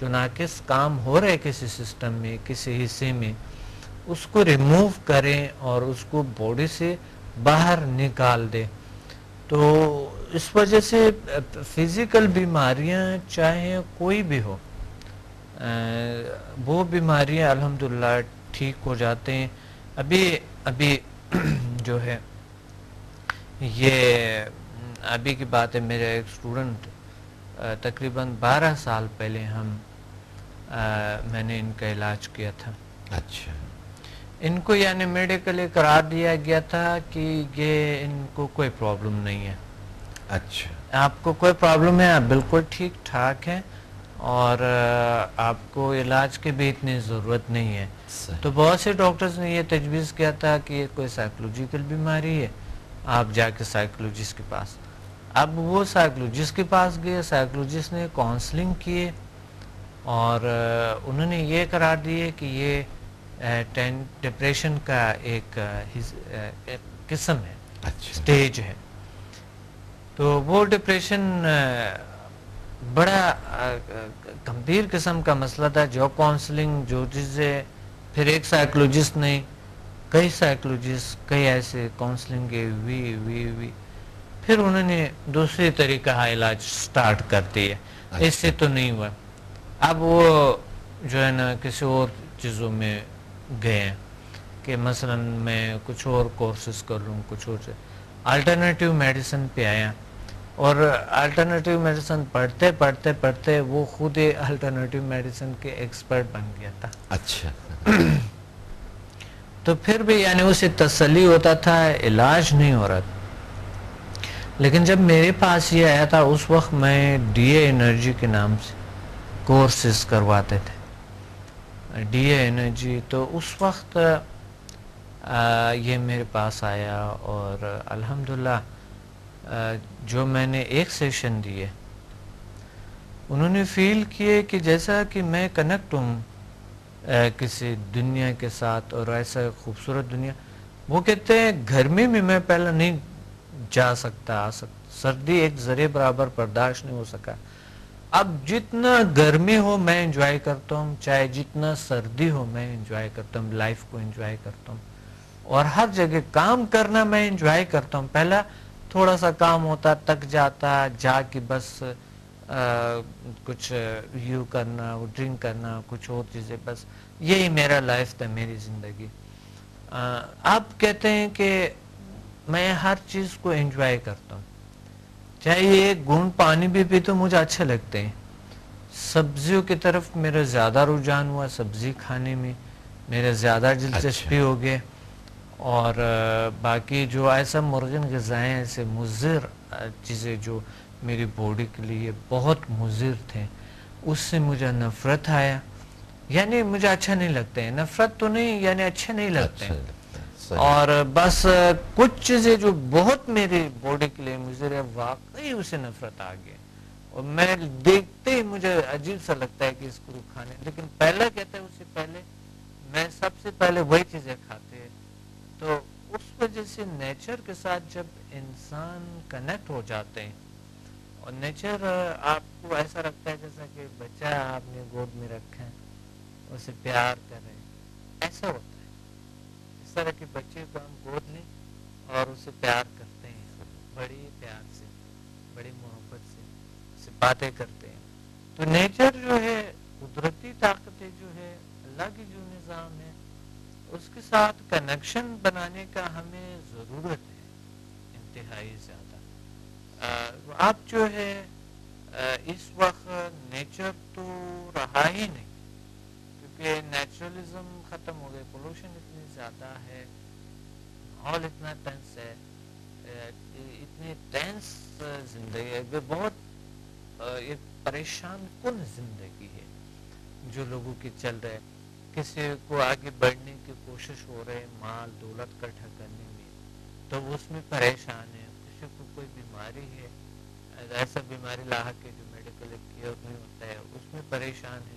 B: جو ناقص کام ہو رہے کسی سسٹم میں، کسی حصے میں، اس کو ریموو کریں اور اس کو باڈی سے باہر نکال دیں. تو اس وجہ سے فزیکل بیماریاں چاہے کوئی بھی ہو، وہ بیماریاں الحمدللہ ٹھیک ہو جاتے ہیں. ابھی جو ہے یہ ابھی کی بات ہے، میرا ایک اسٹوڈنٹ تقریباً 12 سال پہلے میں نے ان کا علاج کیا تھا.
A: اچھا.
B: ان کو یعنی میڈیکلی قرار دیا گیا تھا کہ یہ ان کو کوئی پرابلم نہیں ہے.
A: اچھا.
B: آپ کو کوئی پرابلم ہے، آپ بالکل ٹھیک ٹھاک ہیں اور آپ کو علاج کی بھی اتنی ضرورت نہیں ہے.
A: صحیح.
B: تو بہت سے ڈاکٹرز نے یہ تجویز کیا تھا کہ یہ کوئی سائیکولوجیکل بیماری ہے، آپ جا کے سائیکولوجسٹ کے پاس. اب وہ سائیکولوجسٹ کے پاس گئے، سائیکولوجسٹ نے کاؤنسلنگ کیے اور انہوں نے یہ قرار دیے کہ یہ ڈپریشن کا ایک قسم ہے،
A: اچھا.
B: سٹیج ہے. تو وہ ڈپریشن بڑا گمبھیر قسم کا مسئلہ تھا. جو کاؤنسلنگ جو چیزیں، پھر ایک سائیکولوجسٹ نہیں کئی سائیکولوجسٹ، کئی ایسے کاؤنسلنگ کے وی پھر انہوں نے دوسری طریقہ علاج سٹارٹ کر دیا. اس سے تو نہیں ہوا. اب وہ جو ہے نا کسی اور چیزوں میں گئے ہیں کہ مثلا میں کچھ اور کورسز کر لوں، کچھ اور الٹرنیٹیو میڈیسن پہ آیا اور الٹرنیٹیو میڈیسن پڑھتے پڑھتے پڑھتے وہ خود ہی الٹرنیٹیو میڈیسن کے ایکسپرٹ بن گیا تھا.
A: اچھا.
B: تو پھر بھی یعنی اسے تسلی ہوتا تھا، علاج نہیں ہو رہا تھا. لیکن جب میرے پاس یہ آیا تھا اس وقت میں ڈی اے انرجی کے نام سے کورسز کرواتے تھے، ڈی اے انرجی. تو اس وقت یہ میرے پاس آیا اور الحمدللہ جو میں نے ایک سیشن دیے انہوں نے فیل کیے کہ جیسا کہ میں کنیکٹ ہوں کسی دنیا کے ساتھ، اور ایسا خوبصورت دنیا. وہ کہتے ہیں گرمی میں میں پہلے نہیں جا سکتا، آ سکتا، سردی ایک ذرے برابر برداشت نہیں ہو سکا. اب جتنا گرمی ہو میں انجوائے کرتا ہوں، چاہے جتنا سردی ہو میں انجوائے کرتا ہوں، لائف کو انجوائے کرتا ہوں. اور ہر جگہ کام کرنا میں انجوائے کرتا ہوں. پہلا تھوڑا سا کام ہوتا، تک جاتا، جا کے بس کچھ یو کرنا، ڈرنک کرنا، کچھ اور چیزیں، بس یہی میرا لائف تھا، میری زندگی. آپ کہتے ہیں کہ میں ہر چیز کو انجوائے کرتا ہوں، چاہے یہ گھونٹ پانی بھی پی تو مجھے اچھے لگتے ہیں. سبزیوں کی طرف میرا زیادہ رجحان ہوا، سبزی کھانے میں میرا زیادہ دلچسپی ہو گئے. اور باقی جو ایسا مرغن غذائیں، ایسے مضر چیزیں جو میری باڈی کے لیے بہت مضر تھے، اس سے مجھے نفرت آیا. یعنی مجھے اچھا نہیں لگتے ہیں، نفرت تو نہیں، یعنی اچھے نہیں لگتے ہیں. اور بس کچھ چیزیں جو بہت میری باڈی کے لیے مضر ہے، واقعی اسے نفرت آ گئی. اور میں دیکھتے ہی مجھے عجیب سا لگتا ہے کہ اس کو کھانے، لیکن پہلا کہتا ہے اس سے پہلے میں سب سے پہلے وہی چیزیں کھاتے ہیں. تو اس وجہ سے نیچر کے ساتھ جب انسان کنیکٹ ہو جاتے ہیں، اور نیچر آپ کو ایسا لگتا ہے جیسا کہ بچہ آپ نے گود میں رکھا ہے، اسے پیار کر رہے ہیں، ایسا ہوتا ہے. اس طرح کے بچے کو ہم گود لیں اور اسے پیار کرتے ہیں، بڑی پیار سے، بڑی محبت سے اسے باتیں کرتے ہیں. تو نیچر جو ہے، قدرتی طاقتیں جو ہے، اللہ کی جو نظام ہے، اس کے ساتھ کنیکشن بنانے کا ہمیں ضرورت ہے انتہائی زیادہ. آپ جو ہے اس وقت نیچر تو رہا ہی نہیں، کیونکہ نیچرلزم ختم ہو گئے، پولوشن اتنی زیادہ ہے، ماحول اتنا ٹینس ہے، اتنی ٹینس زندگی ہے، بہت ایک پریشان کن زندگی ہے جو لوگوں کی چل رہے. کسی کو آگے بڑھنے کی کوشش ہو رہے مال دولت اکٹھا کرنے میں، تو اس میں پریشان ہے. کسی کو کوئی بیماری ہے، ایسا بیماری لاحق ہے جو میڈیکل کیئر نہیں ہوتا ہے، اس میں پریشان ہے.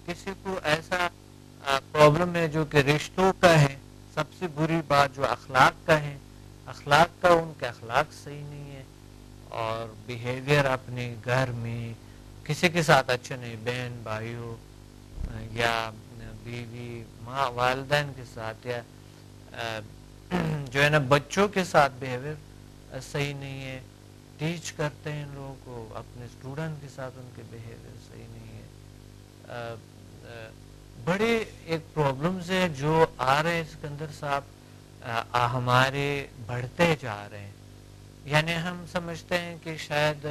B: کسی کو ایسا پرابلم ہے جو کہ رشتوں کا ہے. سب سے بری بات جو اخلاق کا ہے، اخلاق کا، ان کے اخلاق صحیح نہیں ہے. اور بیہیویئر اپنے گھر میں کسی کے ساتھ اچھا نہیں، بہن بھائیوں یا بیوی ماں والدین کے ساتھ، یا جو ہے نا بچوں کے ساتھ بیہیویئر صحیح نہیں ہے. ٹیچ کرتے ہیں لوگوں کو، اپنے اسٹوڈنٹ کے ساتھ ان کے بیہیویئر صحیح نہیں ہے. بڑے ایک پرابلمز ہیں جو آ رہے ہیں سکندر صاحب، ہمارے بڑھتے جا رہے ہیں. یعنی ہم سمجھتے ہیں کہ شاید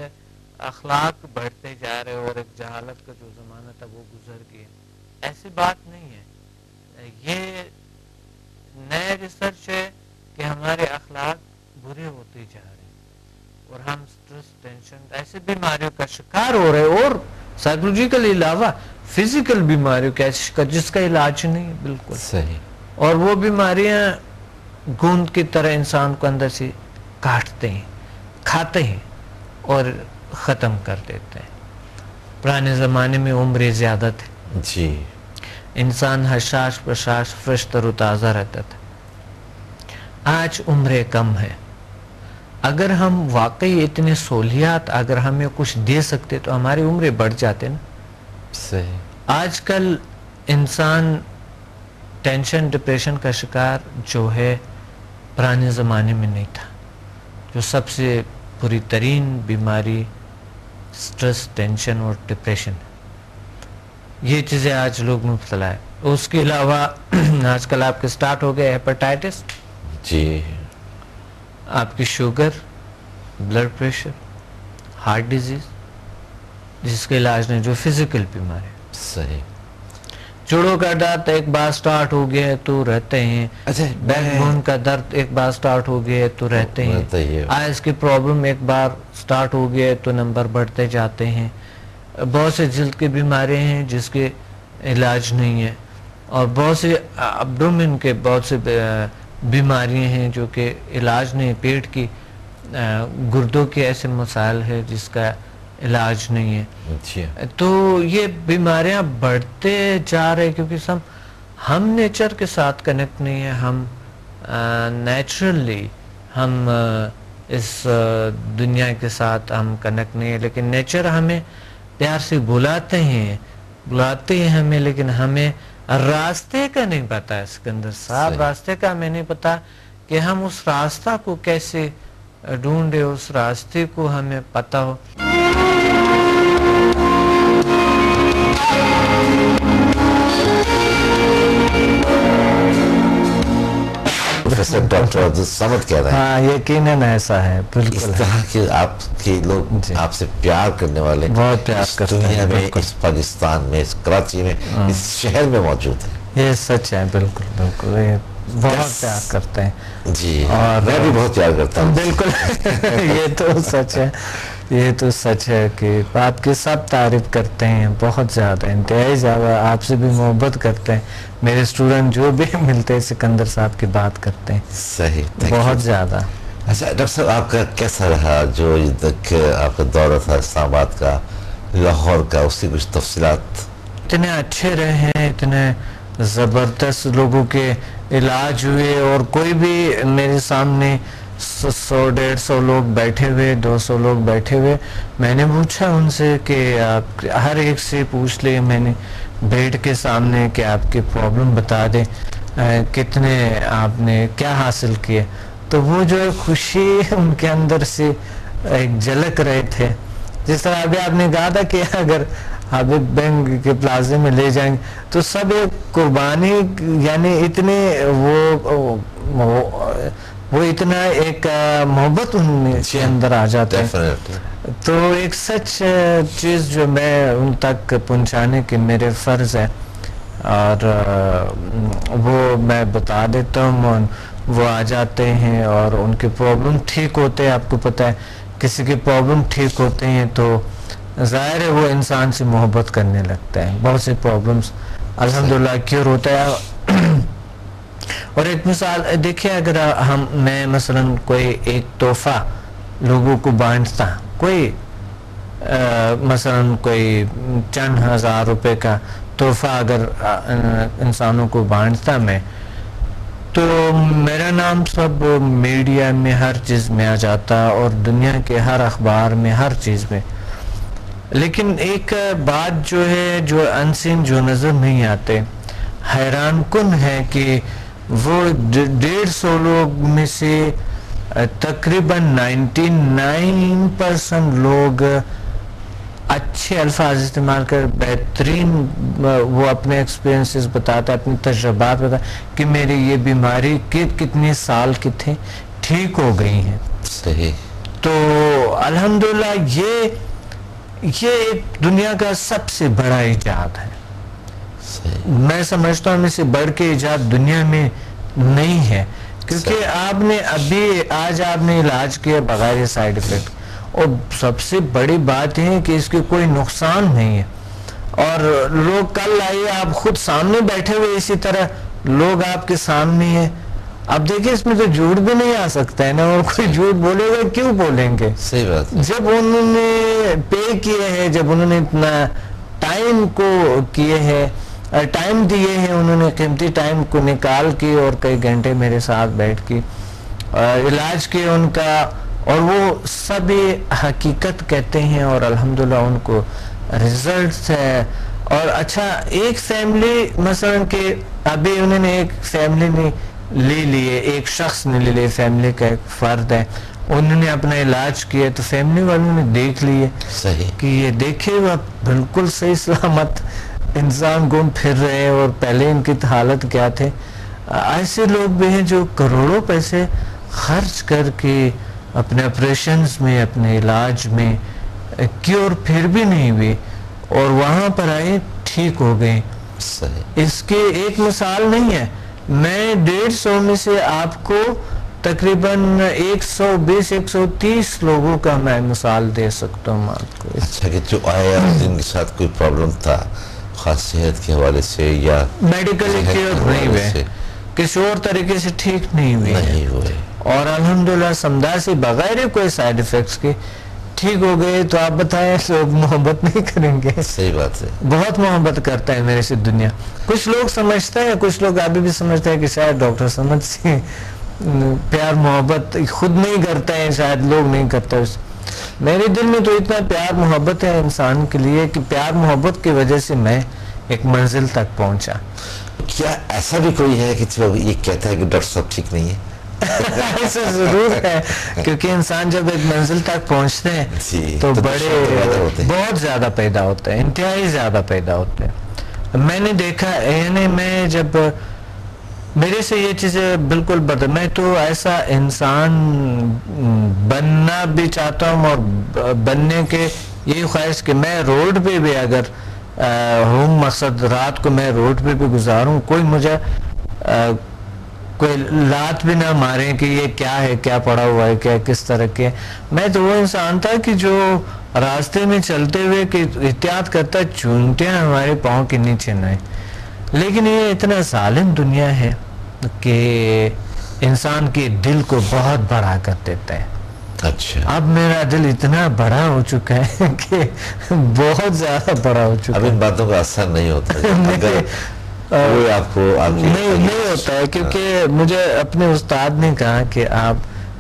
B: اخلاق بڑھتے جا رہے اور ایک جہالت کا جو زمانہ تھا وہ گزر گیا. ایسی بات نہیں ہے. یہ نئے ریسرچ ہے کہ ہمارے اخلاق برے ہوتے جا رہے ہیں اور ہم سٹریس ٹینشن ایسے بیماریوں کا شکار ہو رہے ہیں, اور سائیکولوجیکل علاوہ فزیکل بیماریوں کا شکار جس کا علاج نہیں ہے. بالکل
A: صحیح.
B: اور وہ بیماریاں گوند کی طرح انسان کو اندر سے کاٹتے ہیں, کھاتے ہیں اور ختم کر دیتے ہیں. پرانے زمانے میں عمریں زیادہ تھے
A: جی,
B: انسان حشاش پرشاش فرش تر و تازہ رہتا تھا. آج عمریں کم ہے. اگر ہم واقعی اتنے سہولیات اگر ہمیں کچھ دے سکتے تو ہماری عمریں بڑھ جاتے نا.
A: صحیح.
B: آج کل انسان ٹینشن ڈپریشن کا شکار جو ہے پرانے زمانے میں نہیں تھا. جو سب سے بری ترین بیماری سٹریس ٹینشن اور ڈپریشن, یہ چیزیں آج لوگ مبتلا ہے. اس کے علاوہ آج کل آپ کے سٹارٹ ہو گئے ہیپاٹائٹس
A: جی,
B: آپ کی sugar, blood pressure, heart disease, جس کے علاج نہیں, جو فزیکل بیماری.
A: صحیح.
B: جوڑوں کا درد ایک بار سٹارٹ ہو گیا ہے تو رہتے ہیں.
A: اچھا,
B: بیک بون کا درد ایک بار سٹارٹ ہو گیا ہے تو رہتے ہیں. آئز کی پرابلم ایک بار سٹارٹ ہو گیا ہے تو نمبر بڑھتے جاتے ہیں. بہت سے جلد کی بیماریاں ہیں جس کے علاج نہیں ہے, اور بہت سے ابڈومن کے بہت سے بیماریاں ہیں جو کہ علاج نہیں. پیٹ کی گردوں کے ایسے مسائل ہے جس کا علاج نہیں ہے. تو یہ بیماریاں بڑھتے جا رہے کیونکہ ہم نیچر کے ساتھ کنیکٹ نہیں ہے. ہم نیچرلی ہم اس دنیا کے ساتھ ہم کنیکٹ نہیں ہے, لیکن نیچر ہمیں پیار سے بلاتے ہیں ہمیں, لیکن ہمیں راستے کا نہیں پتا. سکندر صاحب, راستے کا ہمیں نہیں پتا کہ ہم اس راستہ کو کیسے ڈھونڈے, اس راستے کو ہمیں پتا ہو.
A: ڈاکٹر سمجھ کہہ رہے ہیں.
B: ہاں, یقیناً ایسا ہے. بالکل
A: اس طرح کے آپ کے لوگ آپ سے پیار کرنے والے
B: بہت پیار کرتے ہیں
A: دنیا میں, اس پاکستان میں, اس کراچی میں, اس شہر میں موجود ہیں.
B: یہ سچ ہے. بالکل بالکل, یہ بہت پیار کرتے ہیں.
A: جی, اور میں بھی بہت پیار کرتا ہوں.
B: بالکل, یہ تو سچ ہے. یہ تو سچ ہے کہ آپ کی سب تعریف کرتے ہیں, بہت زیادہ, انتہائی زیادہ آپ سے بھی محبت کرتے ہیں. میرے اسٹوڈنٹ جو بھی ملتے ہیں سکندر صاحب کی بات کرتے ہیں.
A: صحیح,
B: بہت زیادہ.
A: اچھا ڈاکٹر صاحب, آپ کا کیسا رہا جو یہ تک آپ کا دورہ تھا اسلام آباد کا, لاہور کا, اس کی کچھ تفصیلات؟
B: اتنے اچھے رہے ہیں, اتنے زبردست لوگوں کے علاج ہوئے, اور کوئی بھی میرے سامنے 100-150 لوگ بیٹھے ہوئے, 200 لوگ بیٹھے ہوئے. میں نے پوچھا ان سے کہ آپ ہر ایک سے پوچھ لے, میں نے بیڈ کے سامنے کہ آپ کی پرابلم بتا دیں, کتنے آپ نے کیا حاصل کیے. تو وہ جو ہے خوشی ان کے اندر سے ایک جھلک رہے تھے. جس طرح ابھی آپ نے کہا تھا کہ اگر آپ ایک بینک کے پلازے میں لے جائیں گے تو سب ایک قربانی, یعنی اتنے وہ اتنا ایک محبت ان کے اندر آ جاتا ہے. تو ایک سچ چیز جو میں ان تک پہنچانے کی میرے فرض ہے, اور وہ میں بتا دیتا ہوں. وہ آ جاتے ہیں اور ان کے پرابلم ٹھیک ہوتے ہیں. آپ کو پتہ ہے کسی کے پرابلم ٹھیک ہوتے ہیں تو ظاہر ہے وہ انسان سے محبت کرنے لگتا ہے. بہت سے پرابلمس الحمدللہ کیور ہوتا ہے. اور ایک مثال دیکھیں, اگر میں مثلا کوئی ایک تحفہ لوگوں کو بانٹتا, کوئی مثلا کوئی چند ہزار روپے کا تحفہ اگر انسانوں کو بانٹتا میں, تو میرا نام سب میڈیا میں ہر چیز میں آ جاتا, اور دنیا کے ہر اخبار میں, ہر چیز میں. لیکن ایک بات جو ہے, جو انسین, جو نظر نہیں آتے, حیران کن ہے کہ وہ 150 لوگ میں سے تقریباً 99% لوگ اچھے الفاظ استعمال کر بہترین وہ اپنے ایکسپیرینسز بتاتا ہے, اپنے تجربات بتاتا کہ میری یہ بیماری کتنے سال کی تھے, ٹھیک ہو گئی ہیں.
A: صحیح.
B: تو الحمدللہ یہ ایک دنیا کا سب سے بڑا ایجاد ہے. میں سمجھتا ہوں اس سے بڑھ کے ایجاد دنیا میں نہیں ہے, کیونکہ آپ نے آج آپ نے علاج کیا بغیر سائیڈ افیکٹ, اور سب سے بڑی بات ہے کہ اس کے کوئی نقصان نہیں ہے. اور لوگ کل آئیے آپ خود سامنے بیٹھے ہوئے, اسی طرح لوگ آپ کے سامنے ہیں. اب دیکھیں اس میں تو جھوٹ بھی نہیں آ سکتا ہے نا, اور کوئی جھوٹ بولے گا کیوں بولیں گے؟
A: صحیح بات.
B: جب انہوں نے پے کیے ہیں, جب انہوں نے اتنا ٹائم کو کیے ہیں, ٹائم دیے ہیں, انہوں نے قیمتی ٹائم کو نکال کے اور کئی گھنٹے میرے ساتھ بیٹھ کے علاج کیا ان کا, اور وہ سب حقیقت کہتے ہیں, اور الحمدللہ ان کو ریزلٹس ہے. اور اچھا ایک فیملی مثلا کہ ابھی انہوں نے ایک فیملی نے لے لیے, ایک شخص نے لے لیے, فیملی کا ایک فرد ہے, انہوں نے اپنا علاج کیا تو فیملی والوں نے دیکھ لیے کہ یہ دیکھے وہ بالکل صحیح سلامت انسان گھوم پھر رہے ہیں, اور پہلے ان کی حالت کیا تھے. ایسے لوگ بھی ہیں جو کروڑوں پیسے خرچ کر کے اپنے آپریشنز میں, اپنے علاج میں کیور پھر بھی نہیں ہوئے, اور وہاں پر آئے ٹھیک ہو گئے. اس کے ایک مثال نہیں ہے, میں 150 میں سے آپ کو تقریباً 120-130 لوگوں کا میں مثال دے سکتا ہوں آپ کو.
A: اچھا کہ جو آیا جن کے ساتھ کوئی پرابلم تھا خاص صحت کے حوالے سے یا
B: میڈیکلی کیور نہیں ہوئے, کسی اور طریقے سے ٹھیک نہیں ہوئے, اور الحمدللہ سمدھا سے بغیر کوئی سائیڈ افیکٹس کے ٹھیک ہو گئے. تو آپ بتائیں لوگ محبت نہیں کریں گے؟ صحیح بات ہے, بہت محبت کرتا ہے میرے سے دنیا. کچھ لوگ سمجھتے ہیں, کچھ لوگ ابھی بھی سمجھتے ہیں کہ شاید ڈاکٹر سمجھ سے پیار محبت خود نہیں کرتا ہے, شاید لوگ نہیں کرتا. میرے دل میں تو اتنا پیار محبت ہے انسان کے لیے کہ پیار محبت کی وجہ سے میں ایک منزل تک پہنچا.
A: کیا ایسا بھی کوئی ہے کہ یہ کہتا ہے کہ ڈاکٹر صاحب ٹھیک نہیں ہے؟
B: ایسا ضرور ہے, کیونکہ انسان جب ایک منزل تک پہنچتے ہیں تو بڑے بہت زیادہ پیدا ہوتے ہیں, انتہائی زیادہ پیدا ہوتے ہیں. میں نے دیکھا, یعنی میں جب میرے سے یہ چیزیں بالکل بدل, میں تو ایسا انسان بننا بھی چاہتا ہوں, اور بننے کے یہی خواہش کہ میں روڈ پہ بھی اگر ہوں, مقصد رات کو میں روڈ پہ بھی گزاروں, کوئی مجھے کوئی لات بھی نہ مارے کہ یہ کیا ہے, کیا پڑا ہوا ہے, کیا کس طرح کے. میں تو وہ انسان تھا کہ جو راستے میں چلتے ہوئے کہ احتیاط کرتا چونٹیاں ہمارے پاؤں کے نیچے نہ آئیں. لیکن یہ اتنا ظالم دنیا ہے کہ انسان کے دل کو بہت بڑا کر دیتا ہے.
A: اچھا,
B: اب میرا دل اتنا بڑا ہو چکا ہے کہ بہت زیادہ بڑا ہو چکا ہے.
A: اب ان باتوں کا اثر نہیں ہوتا
B: نہیں ہوتا ہے, کیونکہ مجھے اپنے استاد نے کہا کہ آپ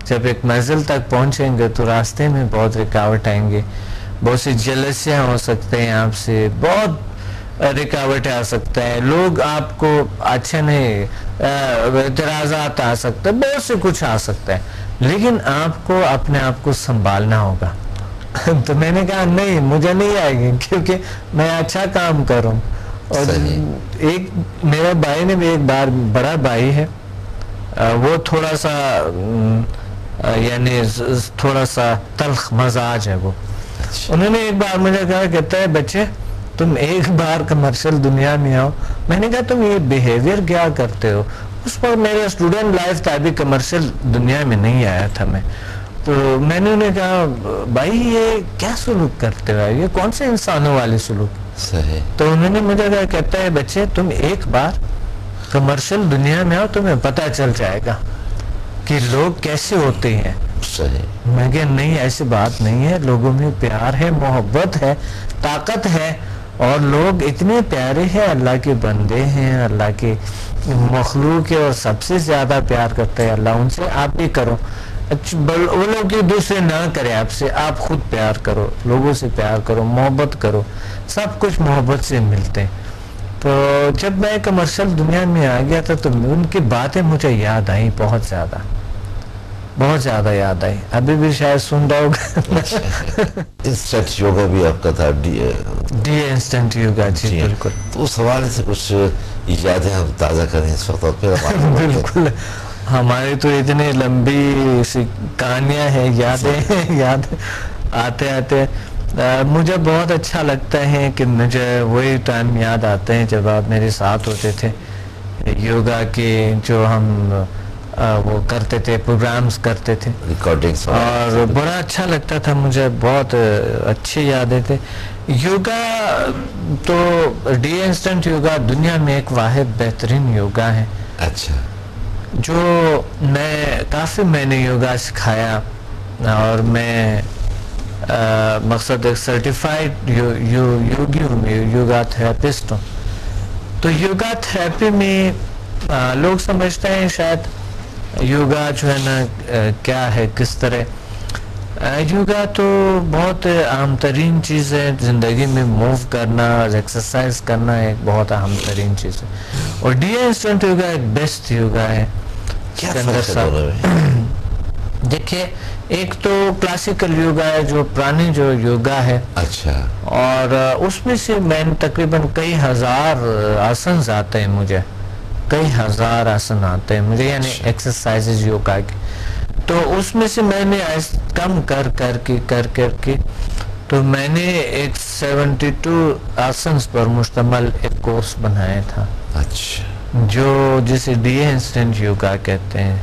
B: جب ایک منزل تک پہنچیں گے تو راستے میں بہت رکاوٹ آئیں گے, بہت سی جلسیاں ہو سکتے ہیں, آپ سے بہت رکاوٹیں آ سکتے ہیں, لوگ آپ کو اچھے نہیں, اعتراضات آ سکتے ہیں, بہت سے کچھ آ سکتا ہے, لیکن آپ کو اپنے آپ کو سنبھالنا ہوگا. تو میں نے کہا نہیں, مجھے نہیں آئے گی, کیونکہ میں اچھا کام کروں. اور ایک میرے بھائی نے بھی ایک بار, بڑا بھائی ہے, وہ تھوڑا سا یعنی تھوڑا سا تلخ مزاج ہے وہ. انہوں نے ایک بار مجھے کہا, کہتا ہے بچے تم ایک بار کمرشل دنیا میں آؤ. میں نے کہا تم یہ بیہیویئر کیا کرتے ہو؟ اس پر میرا اسٹوڈنٹ لائف تھا, ابھی کمرشل دنیا میں نہیں آیا تھا میں. تو میں نے انہیں کہا بھائی یہ کیا سلوک کرتے ہو, یہ کون سے انسانوں والے سلوک؟
A: صحیح.
B: تو انہوں نے مجھے کہا, کہتا ہے بچے تم ایک بار کمرشل دنیا میں آؤ, تمہیں پتہ چل جائے گا کہ لوگ کیسے ہوتے ہیں.
A: صحیح.
B: میں کہ نہیں, ایسی بات نہیں ہے, لوگوں میں پیار ہے, محبت ہے, طاقت ہے, اور لوگ اتنے پیارے ہیں, اللہ کے بندے ہیں, اللہ کے مخلوق ہے, اور سب سے زیادہ پیار کرتے ہیں اللہ. ان سے آپ بھی کرو, وہ لوگ دوسرے نہ کرے آپ سے, آپ خود پیار کرو, لوگوں سے پیار کرو, محبت کرو, سب کچھ محبت سے ملتے ہیں. تو جب میں کمرشل دنیا میں آ گیا تھا تو ان کی باتیں مجھے یاد آئیں, بہت زیادہ یاد آئی. ابھی بھی شاید سن رہا ہوگا.
A: انسٹنٹ یوگا بھی آپ کا تھا, ڈی
B: انسٹنٹ یوگا. جی بالکل.
A: تو اس حوالے سے کچھ یادیں ہم تازہ کریں اس وقت, اور پھر
B: بالکل. ہماری تو اتنی لمبی سی کہانیاں ہیں، یادیں یاد آتے آتے مجھے بہت اچھا لگتا ہے کہ مجھے وہی ٹائم یاد آتے ہیں جب آپ میرے ساتھ ہوتے تھے، یوگا کے جو ہم وہ کرتے تھے، پروگرامز کرتے تھے،
A: ریکارڈنگز،
B: اور بڑا اچھا لگتا تھا، مجھے بہت اچھی یادیں تھے. یوگا تو ڈی انسٹنٹ یوگا دنیا میں ایک واحد بہترین یوگا ہے.
A: اچھا.
B: جو میں نے یوگا سکھایا، اور میں مقصد ایک سرٹیفائڈ یوگی ہوں، یوگا تھراپسٹ ہوں. تو یوگا تھراپی میں لوگ سمجھتے ہیں شاید یوگا جو ہے نا کیا ہے، کس طرح. یوگا تو بہت اہم ترین چیز ہے زندگی میں. موو کرنا، ایکسرسائز کرنا ایک بہت اہم ترین چیز ہے، اور ڈی انسٹنٹ یوگا ایک بیسٹ یوگا ہے.
A: کیا فرق ہے؟
B: دیکھیے، ایک تو کلاسیکل یوگا ہے جو پرانی جو یوگا ہے.
A: اچھا. اور
B: اس میں سے میں تقریباً کئی ہزار آسنز آتے ہیں مجھے، کئی ہزار آسن آتے ہیں مجھے، یعنی ایکسرسائزز یوگا کی. تو اس میں سے میں نے کم کر کے تو میں نے ایک 72 آسنز پر مشتمل ایک کورس بنایا تھا.
A: اچھا. جو
B: جسے ڈی انسٹنٹ یوگا کہتے ہیں،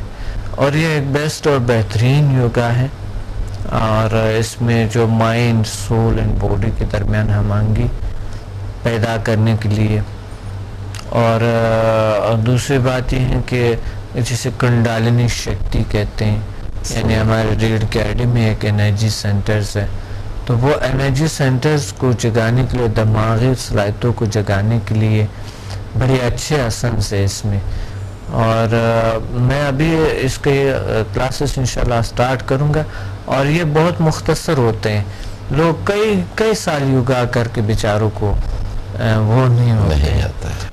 B: اور یہ ایک بیسٹ اور بہترین یوگا ہے. اور اس میں جو مائنڈ، سول اینڈ باڈی کے درمیان ہم آہنگی پیدا کرنے کے لیے، اور دوسری بات یہ ہے کہ جسے کنڈالنی شکتی کہتے ہیں، یعنی ہمارے ریڑھ کی ہڈی میں ایک انرجی سینٹرز ہے. تو وہ انرجی سینٹرز کو جگانے کے لیے، دماغی صلاحیتوں کو جگانے کے لیے بڑے اچھے آسنز ہے اس میں. اور میں ابھی اس کے کلاسز انشاءاللہ سٹارٹ کروں گا، اور یہ بہت مختصر ہوتے ہیں. لوگ کئی سال یوگا کر کے بیچاروں کو وہ نہیں ہوتے
A: جاتا ہے.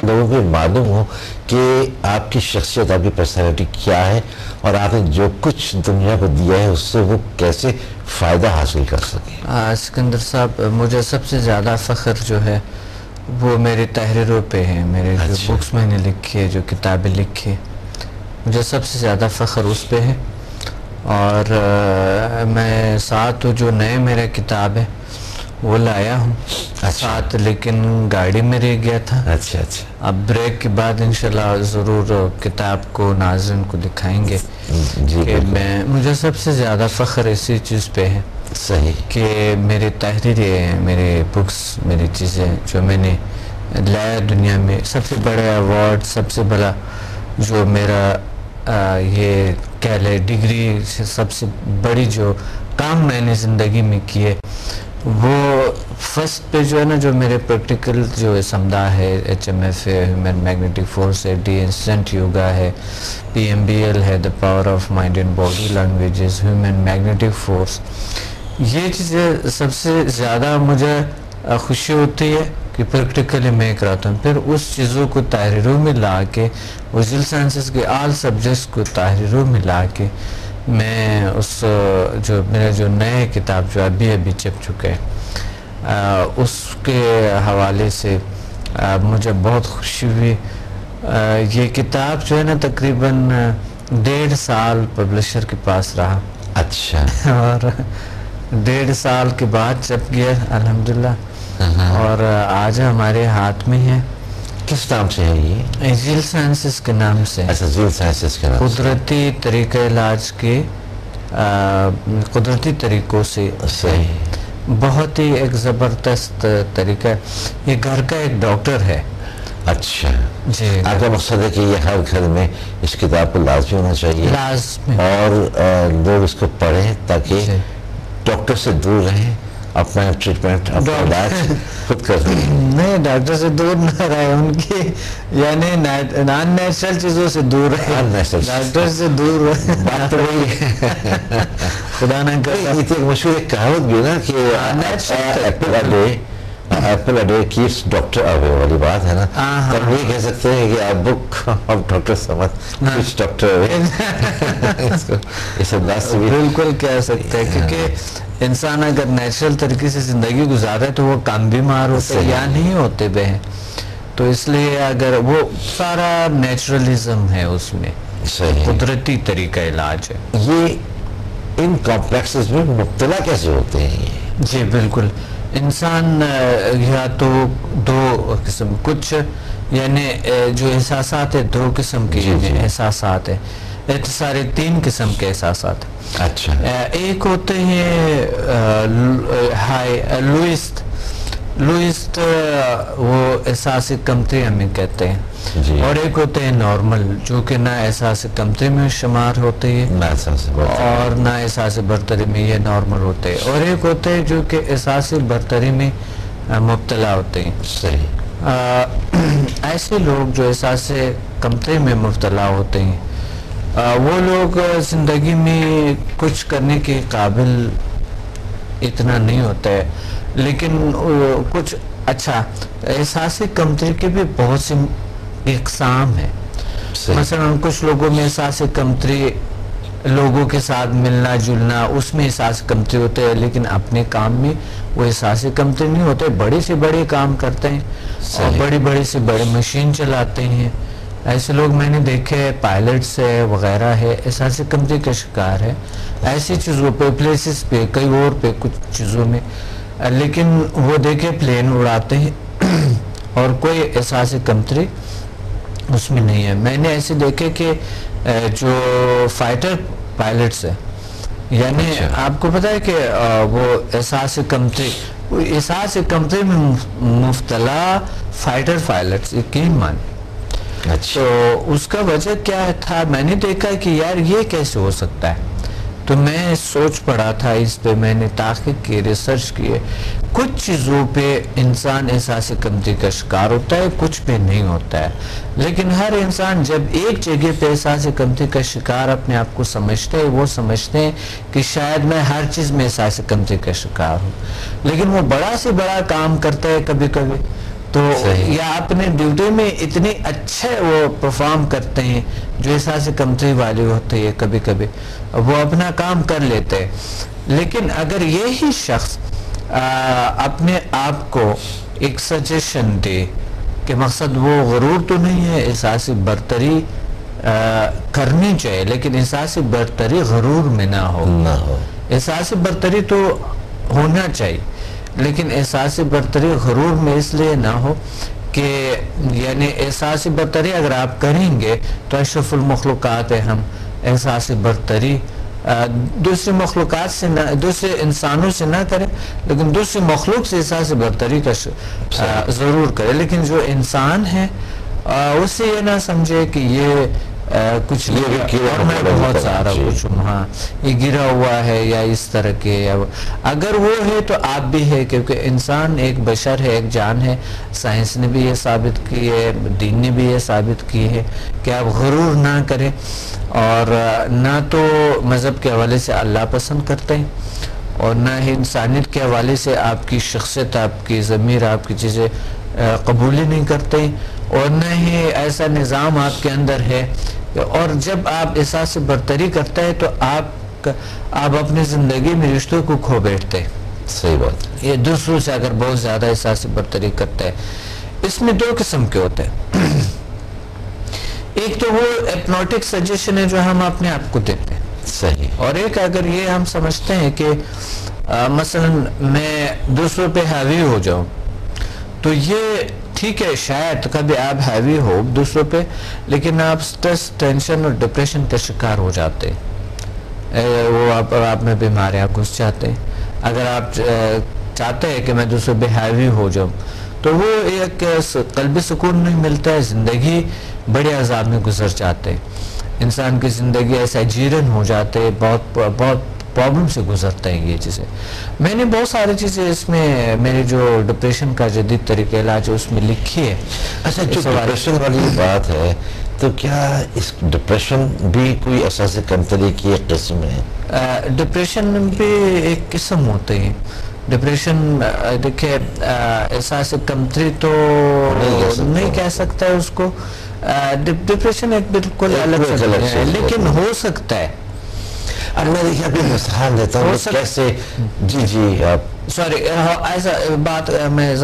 A: لوگوں کو معلوم ہو کہ آپ کی شخصیت، آپ کی پرسنالٹی کیا ہے، اور آپ نے جو کچھ دنیا کو دیا ہے اس سے وہ کیسے فائدہ حاصل کر سکے.
B: سکندر صاحب، مجھے سب سے زیادہ فخر جو ہے وہ میری تحریروں پہ ہے. میرے جو بکس میں نے لکھی ہے، جو کتابیں لکھی، مجھے سب سے زیادہ فخر اس پہ ہے. اور میں ساتھ جو نئے میرا کتاب ہے وہ لایا ہوں ساتھ، لیکن گاڑی میں رہ گیا تھا.
A: اچھا اچھا.
B: اب بریک کے بعد انشاءاللہ ضرور کتاب کو ناظرین کو دکھائیں گے.
A: جی،
B: کہ مجھے سب سے زیادہ فخر اسی چیز پہ ہے.
A: صحیح. کہ
B: میری تحریریں، میرے بکس، میری چیزیں جو میں نے لایا دنیا میں، سب سے بڑا ایوارڈ، سب سے بڑا جو میرا یہ کہہ لے ڈگری، سب سے بڑی جو کام میں نے زندگی میں کیے، وہ فرسٹ پہ جو ہے نا، جو میرے پریکٹیکل جو سمدہ ہے، HMF ہے، ہیومن میگنیٹک فورس ہے، ڈی انسٹنٹ یوگا ہے، PMBL ہے، the power of mind and body languages, human magnetic force. یہ چیزیں سب سے زیادہ مجھے خوشی ہوتی ہے کہ پریکٹیکلی میں کراتا ہوں. پھر اس چیزوں کو تحریروں میں لا کے، ویژول سائنسز کے آل سبجیکٹس کو تحریروں میں لا کے، میں اس جو میرا جو نئے کتاب جو ابھی چھپ چکے اس کے حوالے سے مجھے بہت خوشی ہوئی. یہ کتاب جو ہے نا تقریباً 1.5 سال پبلشر کے پاس رہا.
A: اچھا. اور
B: 1.5 سال کے بعد چھپ گیا الحمدللہ، اور آج ہمارے ہاتھ میں ہے.
A: کس نام سے ہے یہ؟
B: ذیل سائنسز کے نام سے.
A: اچھا، ذیل سائنسز کے نام سے.
B: قدرتی طریقہ علاج کے قدرتی طریقوں سے.
A: صحیح.
B: بہت ہی ایک زبردست طریقہ ہے. یہ گھر کا ایک ڈاکٹر ہے.
A: اچھا
B: جی.
A: آپ کا مقصد ہے کہ یہ ہر گھر میں اس کتاب کو لازمی ہونا چاہیے،
B: لازمی،
A: اور لوگ اس کو پڑھیں تاکہ ڈاکٹر سے دور رہیں، اپنا ٹریٹمنٹ، اپنا علاج خود کر سکیں.
B: نہیں، ڈاکٹر سے دور نہ رہے، ان کی یعنی نان نیچرل چیزوں سے دور رہے، ڈاکٹر سے دور رہے.
A: بات تو وہی
B: خدا نہ کرے.
A: مشہور ایک کہاوت بھی نا کہ ایپل اے ڈے ایپل اڈے کیپس ڈاکٹر اوے والی بات ہے نا. تو ہم یہ کہہ سکتے ہیں کہ بک آف ڈاکٹر سمد کچھ ڈاکٹر اوے اس انداز سے بھی
B: بالکل کہہ سکتے ہیں. کیونکہ انسان اگر نیچرل طریقے سے زندگی گزارے تو وہ کم بیمار ہوتے یا نہیں ہوتے بے ہیں. تو اس لیے اگر وہ سارا نیچرلزم ہے اس میں, قدرتی طریقہ علاج ہے.
A: یہ ان کمپلیکسز میں مبتلا کیسے ہوتے ہیں یہ؟
B: جی بالکل. انسان یا تو دو قسم, کچھ یعنی جو احساسات ہے دو قسم کے احساسات ہیں. سارے 3 قسم کے احساسات ہیں.
A: اچھا.
B: ایک ہوتے ہیں لوئسٹ, وہ احساس کمتری ہمیں کہتے ہیں. اور ایک ہوتے ہیں نارمل, جو کہ نہ احساس کمتری میں شمار ہوتے ہیں اور نہ احساس برتری میں, یہ نارمل ہوتے ہیں. اور ایک ہوتے ہیں جو کہ احساس برتری میں مبتلا ہوتے ہیں.
A: صحیح.
B: ایسے لوگ جو احساس کمتری میں مبتلا ہوتے ہیں, وہ لوگ زندگی میں کچھ کرنے کے قابل اتنا نہیں ہوتا ہے. لیکن کچھ اچھا, احساس کمتری کے بھی بہت سی اقسام ہیں. مثلا کچھ لوگوں میں احساس کمتری لوگوں کے ساتھ ملنا جلنا, اس میں احساس کمتری ہوتے ہیں, لیکن اپنے کام میں وہ احساس کمتری نہیں ہوتے. بڑے سے بڑے کام کرتے ہیں اور بڑی سے بڑے مشین چلاتے ہیں. ایسے لوگ میں نے دیکھے, پائلٹس ہے وغیرہ ہے, احساس کمتری کا شکار ہے ایسی چیزوں پہ, پلیسز پہ, کئی اور پہ کچھ چیزوں میں. لیکن وہ دیکھے پلین اڑاتے ہیں اور کوئی احساس کمتری اس میں نہیں ہے. میں نے ایسے دیکھے کہ جو فائٹر پائلٹس ہیں, یعنی آپ کو پتا ہے کہ وہ احساس کمتری میں مبتلا فائٹر پائلٹس, یقین مانے. تو اس کا وجہ کیا تھا, میں نے دیکھا کہ یار یہ کیسے ہو سکتا ہے. تو میں سوچ پڑا تھا اس پہ, میں نے تحقیق کی, ریسرچ کی. کچھ چیزوں پہ انسان احساس کمتری کا شکار ہوتا ہے, کچھ پہ نہیں ہوتا ہے. لیکن ہر انسان جب ایک جگہ پہ احساس کمتری کا شکار اپنے آپ کو سمجھتے ہیں, وہ سمجھتے ہیں کہ شاید میں ہر چیز میں احساس کمتری کا شکار ہوں. لیکن وہ بڑا سے بڑا کام کرتا ہے کبھی کبھی, تو یا اپنے ڈیوٹی میں اتنے اچھے وہ پرفارم کرتے ہیں جو احساس کمتری والے ہوتے ہیں, کبھی کبھی وہ اپنا کام کر لیتے ہیں. لیکن اگر یہی شخص اپنے آپ کو ایک سجیشن دے کہ مقصد وہ غرور تو نہیں ہے, احساس برتری کرنی چاہیے, لیکن احساس برتری غرور میں نہ ہو. احساس برتری تو ہونا چاہیے, لیکن احساس برتری غرور میں اس لیے نہ ہو کہ یعنی احساس برتری اگر آپ کریں گے تو اشرف المخلوقات ہے ہم, احساس برتری دوسری مخلوقات سے نہ, دوسرے انسانوں سے نہ کریں, لیکن دوسری مخلوق سے احساس برتری کا ضرور کرے. لیکن جو انسان ہے اس سے یہ نہ سمجھے کہ یہ کچھ اور میں بہت سارا کچھ ہوں, ہاں یہ گرا ہوا ہے یا اس طرح کے, اگر وہ ہے تو آپ بھی ہے, کیونکہ انسان ایک بشر ہے, ایک جان ہے. سائنس نے بھی یہ ثابت کی ہے, دین نے بھی یہ ثابت کی ہے کہ آپ غرور نہ کریں, اور نہ تو مذہب کے حوالے سے اللہ پسند کرتے ہیں, اور نہ ہی انسانیت کے حوالے سے آپ کی شخصیت, آپ کی ضمیر, آپ کی چیزیں قبول ہی نہیں کرتے, اور نہ ہی ایسا نظام آپ کے اندر ہے. اور جب آپ احساس برتری کرتے ہیں تو آپ اپنی زندگی میں رشتوں کو کھو بیٹھتے ہیں.
A: صحیح بات.
B: یہ دوسروں سے اگر بہت زیادہ احساس برتری کرتے ہیں, اس میں 2 قسم کے ہوتے ہیں. ایک تو وہ ہپنوٹک سجیشن ہے جو ہم اپنے آپ کو دیتے ہیں,
A: صحیح.
B: اور ایک اگر یہ ہم سمجھتے ہیں کہ مثلا میں دوسروں پہ حاوی ہو جاؤں, تو یہ ٹھیک ہے, شاید کبھی آپ ہیوی ہو دوسروں پہ, لیکن آپ سٹریس, ٹینشن اور ڈپریشن کا شکار ہو جاتے ہیں. وہ آپ میں بیماریاں گھس جاتے ہیں. اگر آپ چاہتے ہیں کہ میں دوسروں پہ ہیوی ہو جاؤں, تو وہ ایک قلبی سکون نہیں ملتا ہے, زندگی بڑے عذاب میں گزر جاتے ہیں. انسان کی زندگی ایسا جیرن ہو جاتے ہیں, بہت پرابلم سے گزرتے ہیں یہ چیزیں. میں نے بہت ساری چیزیں اس میں, میرے جو ڈپریشن کا جدید طریقہ علاج ہے اس میں لکھی ہے.
A: اچھا, جو ڈپریشن والی بات ہے, تو کیا اس ڈپریشن بھی کوئی احساس کمتری کی ایک قسم ہے؟
B: ڈپریشن بھی ایک قسم ہوتے ہیں. ڈپریشن دیکھیں احساس کمتری تو نہیں کہہ سکتا ہے اس کو، ڈپریشن ایک بالکل الگ ہے، لیکن ہو سکتا ہے.
A: اب میں دیکھیں اپنی مثال دیتا ہوں کیسے. جی آپ
B: سوری ایسا بات میں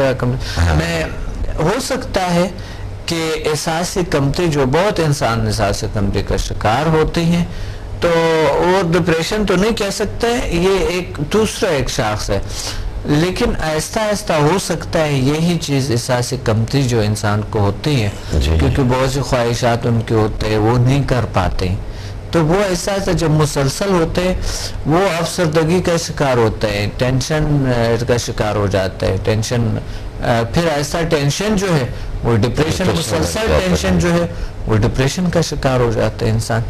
B: ہو سکتا ہے کہ احساس کمتری جو بہت انسان احساس کمتری کا شکار ہوتے ہیں، تو وہ ڈپریشن تو نہیں کہہ سکتے، یہ ایک دوسرا ایک شاخص ہے، لیکن آہستہ آہستہ ہو سکتا ہے یہی چیز احساس کمتری جو انسان کو ہوتی ہے، کیونکہ بہت سی خواہشات ان کے ہوتے ہیں وہ نہیں کر پاتے، تو وہ احساس جب مسلسل ہوتے ہیں وہ افسردگی کا شکار ہوتا ہے، ٹینشن کا شکار ہو جاتا ہے، ٹینشن پھر ایسا ٹینشن جو ہے وہ ڈپریشن، مسلسل ٹینشن جو ہے وہ ڈپریشن کا شکار ہو جاتا ہے انسان.